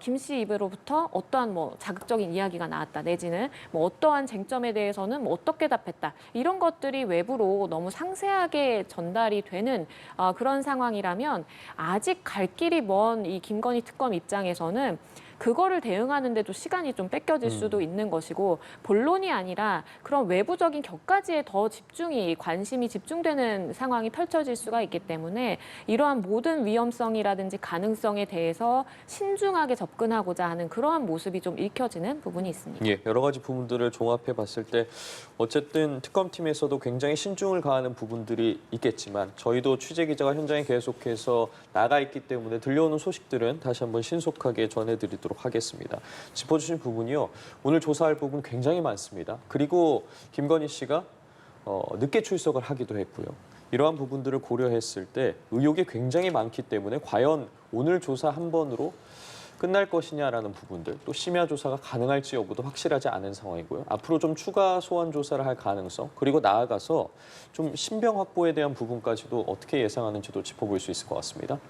김 씨 입으로부터 어떠한 뭐 자극적인 이야기가 나왔다 내지는 뭐 어떠한 쟁점에 대해서는 뭐 어떻게 답했다 이런 것들이 외부로 너무 상세하게 전달이 되는 그런 상황이라면 아직 갈 길이 먼 이 김건희 특검 입장에서는 그거를 대응하는데도 시간이 좀 뺏겨질 수도 있는 것이고 본론이 아니라 그런 외부적인 격가지에 더 관심이 집중되는 상황이 펼쳐질 수가 있기 때문에 이러한 모든 위험성이라든지 가능성에 대해서 신중하게 접근하고자 하는 그러한 모습이 좀 읽혀지는 부분이 있습니다. 예, 여러 가지 부분들을 종합해 봤을 때 어쨌든 특검팀에서도 굉장히 신중을 가하는 부분들이 있겠지만 저희도 취재 기자가 현장에 계속해서 나가 있기 때문에 들려오는 소식들은 다시 한번 신속하게 전해드리도록 하겠습니다. 짚어주신 부분이요. 오늘 조사할 부분 굉장히 많습니다. 그리고 김건희 씨가 늦게 출석을 하기도 했고요. 이러한 부분들을 고려했을 때 의혹이 굉장히 많기 때문에 과연 오늘 조사 한 번으로 끝날 것이냐라는 부분들, 또 심야 조사가 가능할지 여부도 확실하지 않은 상황이고요. 앞으로 좀 추가 소환 조사를 할 가능성, 그리고 나아가서 좀 신병 확보에 대한 부분까지도 어떻게 예상하는지도 짚어볼 수 있을 것 같습니다.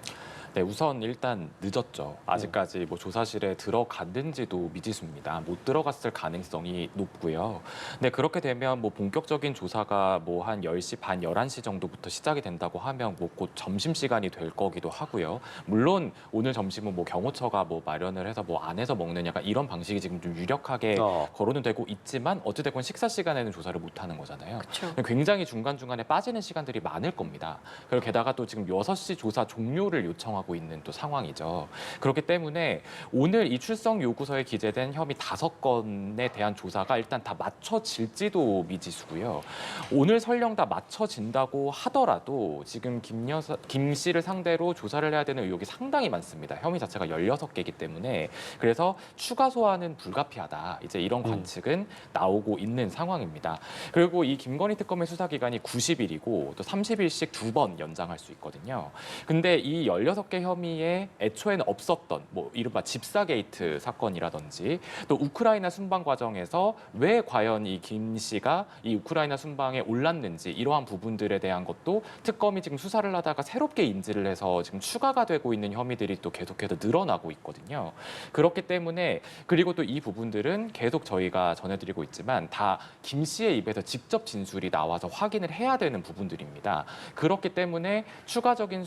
네, 우선 일단 늦었죠. 아직까지 뭐 조사실에 들어갔는지도 미지수입니다. 못 들어갔을 가능성이 높고요. 네, 그렇게 되면 뭐 본격적인 조사가 뭐 한 10시 반, 11시 정도부터 시작이 된다고 하면 뭐 곧 점심시간이 될 거기도 하고요. 물론 오늘 점심은 뭐 경호처가 뭐 마련을 해서 뭐 안에서 먹는 약간 이런 방식이 지금 좀 유력하게 거론은 되고 있지만 어찌됐건 식사 시간에는 조사를 못 하는 거잖아요. 그렇죠. 굉장히 중간중간에 빠지는 시간들이 많을 겁니다. 그리고 게다가 또 지금 6시 조사 종료를 요청하고 있는 또 상황이죠. 그렇기 때문에 오늘 이 출석 요구서에 기재된 혐의 5건에 대한 조사가 일단 다 맞춰질지도 미지수고요. 오늘 설령 다 맞춰진다고 하더라도 지금 김 씨를 상대로 조사를 해야 되는 의혹이 상당히 많습니다. 혐의 자체가 16개이기 때문에 그래서 추가 소환은 불가피하다. 이제 이런 관측은 나오고 있는 상황입니다. 그리고 이 김건희 특검의 수사 기간이 90일이고 또 30일씩 2번 연장할 수 있거든요. 근데 이 16개 혐의에 애초에는 없었던 뭐 이른바 집사 게이트 사건이라든지 또 우크라이나 순방 과정에서 왜 과연 이 김 씨가 이 우크라이나 순방에 올랐는지 이러한 부분들에 대한 것도 특검이 지금 수사를 하다가 새롭게 인지를 해서 지금 추가가 되고 있는 혐의들이 또 계속해서 늘어나고 있거든요. 그렇기 때문에 그리고 또 이 부분들은 계속 저희가 전해드리고 있지만 다 김 씨의 입에서 직접 진술이 나와서 확인을 해야 되는 부분들입니다. 그렇기 때문에 추가적인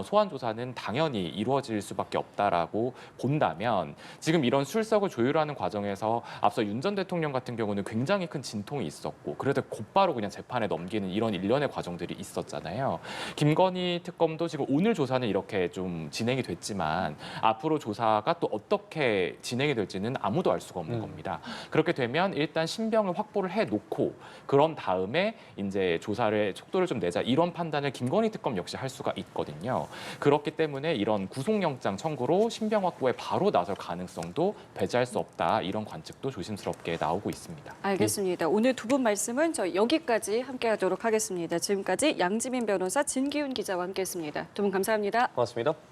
소환 조사는 당연히 이루어질 수밖에 없다라고 본다면 지금 이런 출석을 조율하는 과정에서 앞서 윤 전 대통령 같은 경우는 굉장히 큰 진통이 있었고 그래도 곧바로 그냥 재판에 넘기는 이런 일련의 과정들이 있었잖아요. 김건희 특검도 지금 오늘 조사는 이렇게 좀 진행이 됐지만 앞으로 조사가 또 어떻게 진행이 될지는 아무도 알 수가 없는 겁니다. 그렇게 되면 일단 신병을 확보를 해놓고 그런 다음에 이제 조사를 속도를 좀 내자 이런 판단을 김건희 특검 역시 할 수가 있거든요. 그렇기 때문에 이런 구속영장 청구로 신병 확보에 바로 나설 가능성도 배제할 수 없다. 이런 관측도 조심스럽게 나오고 있습니다. 알겠습니다. 오늘 두 분 말씀은 저희 여기까지 함께하도록 하겠습니다. 지금까지 양지민 변호사, 진기훈 기자와 함께했습니다. 두 분 감사합니다. 고맙습니다.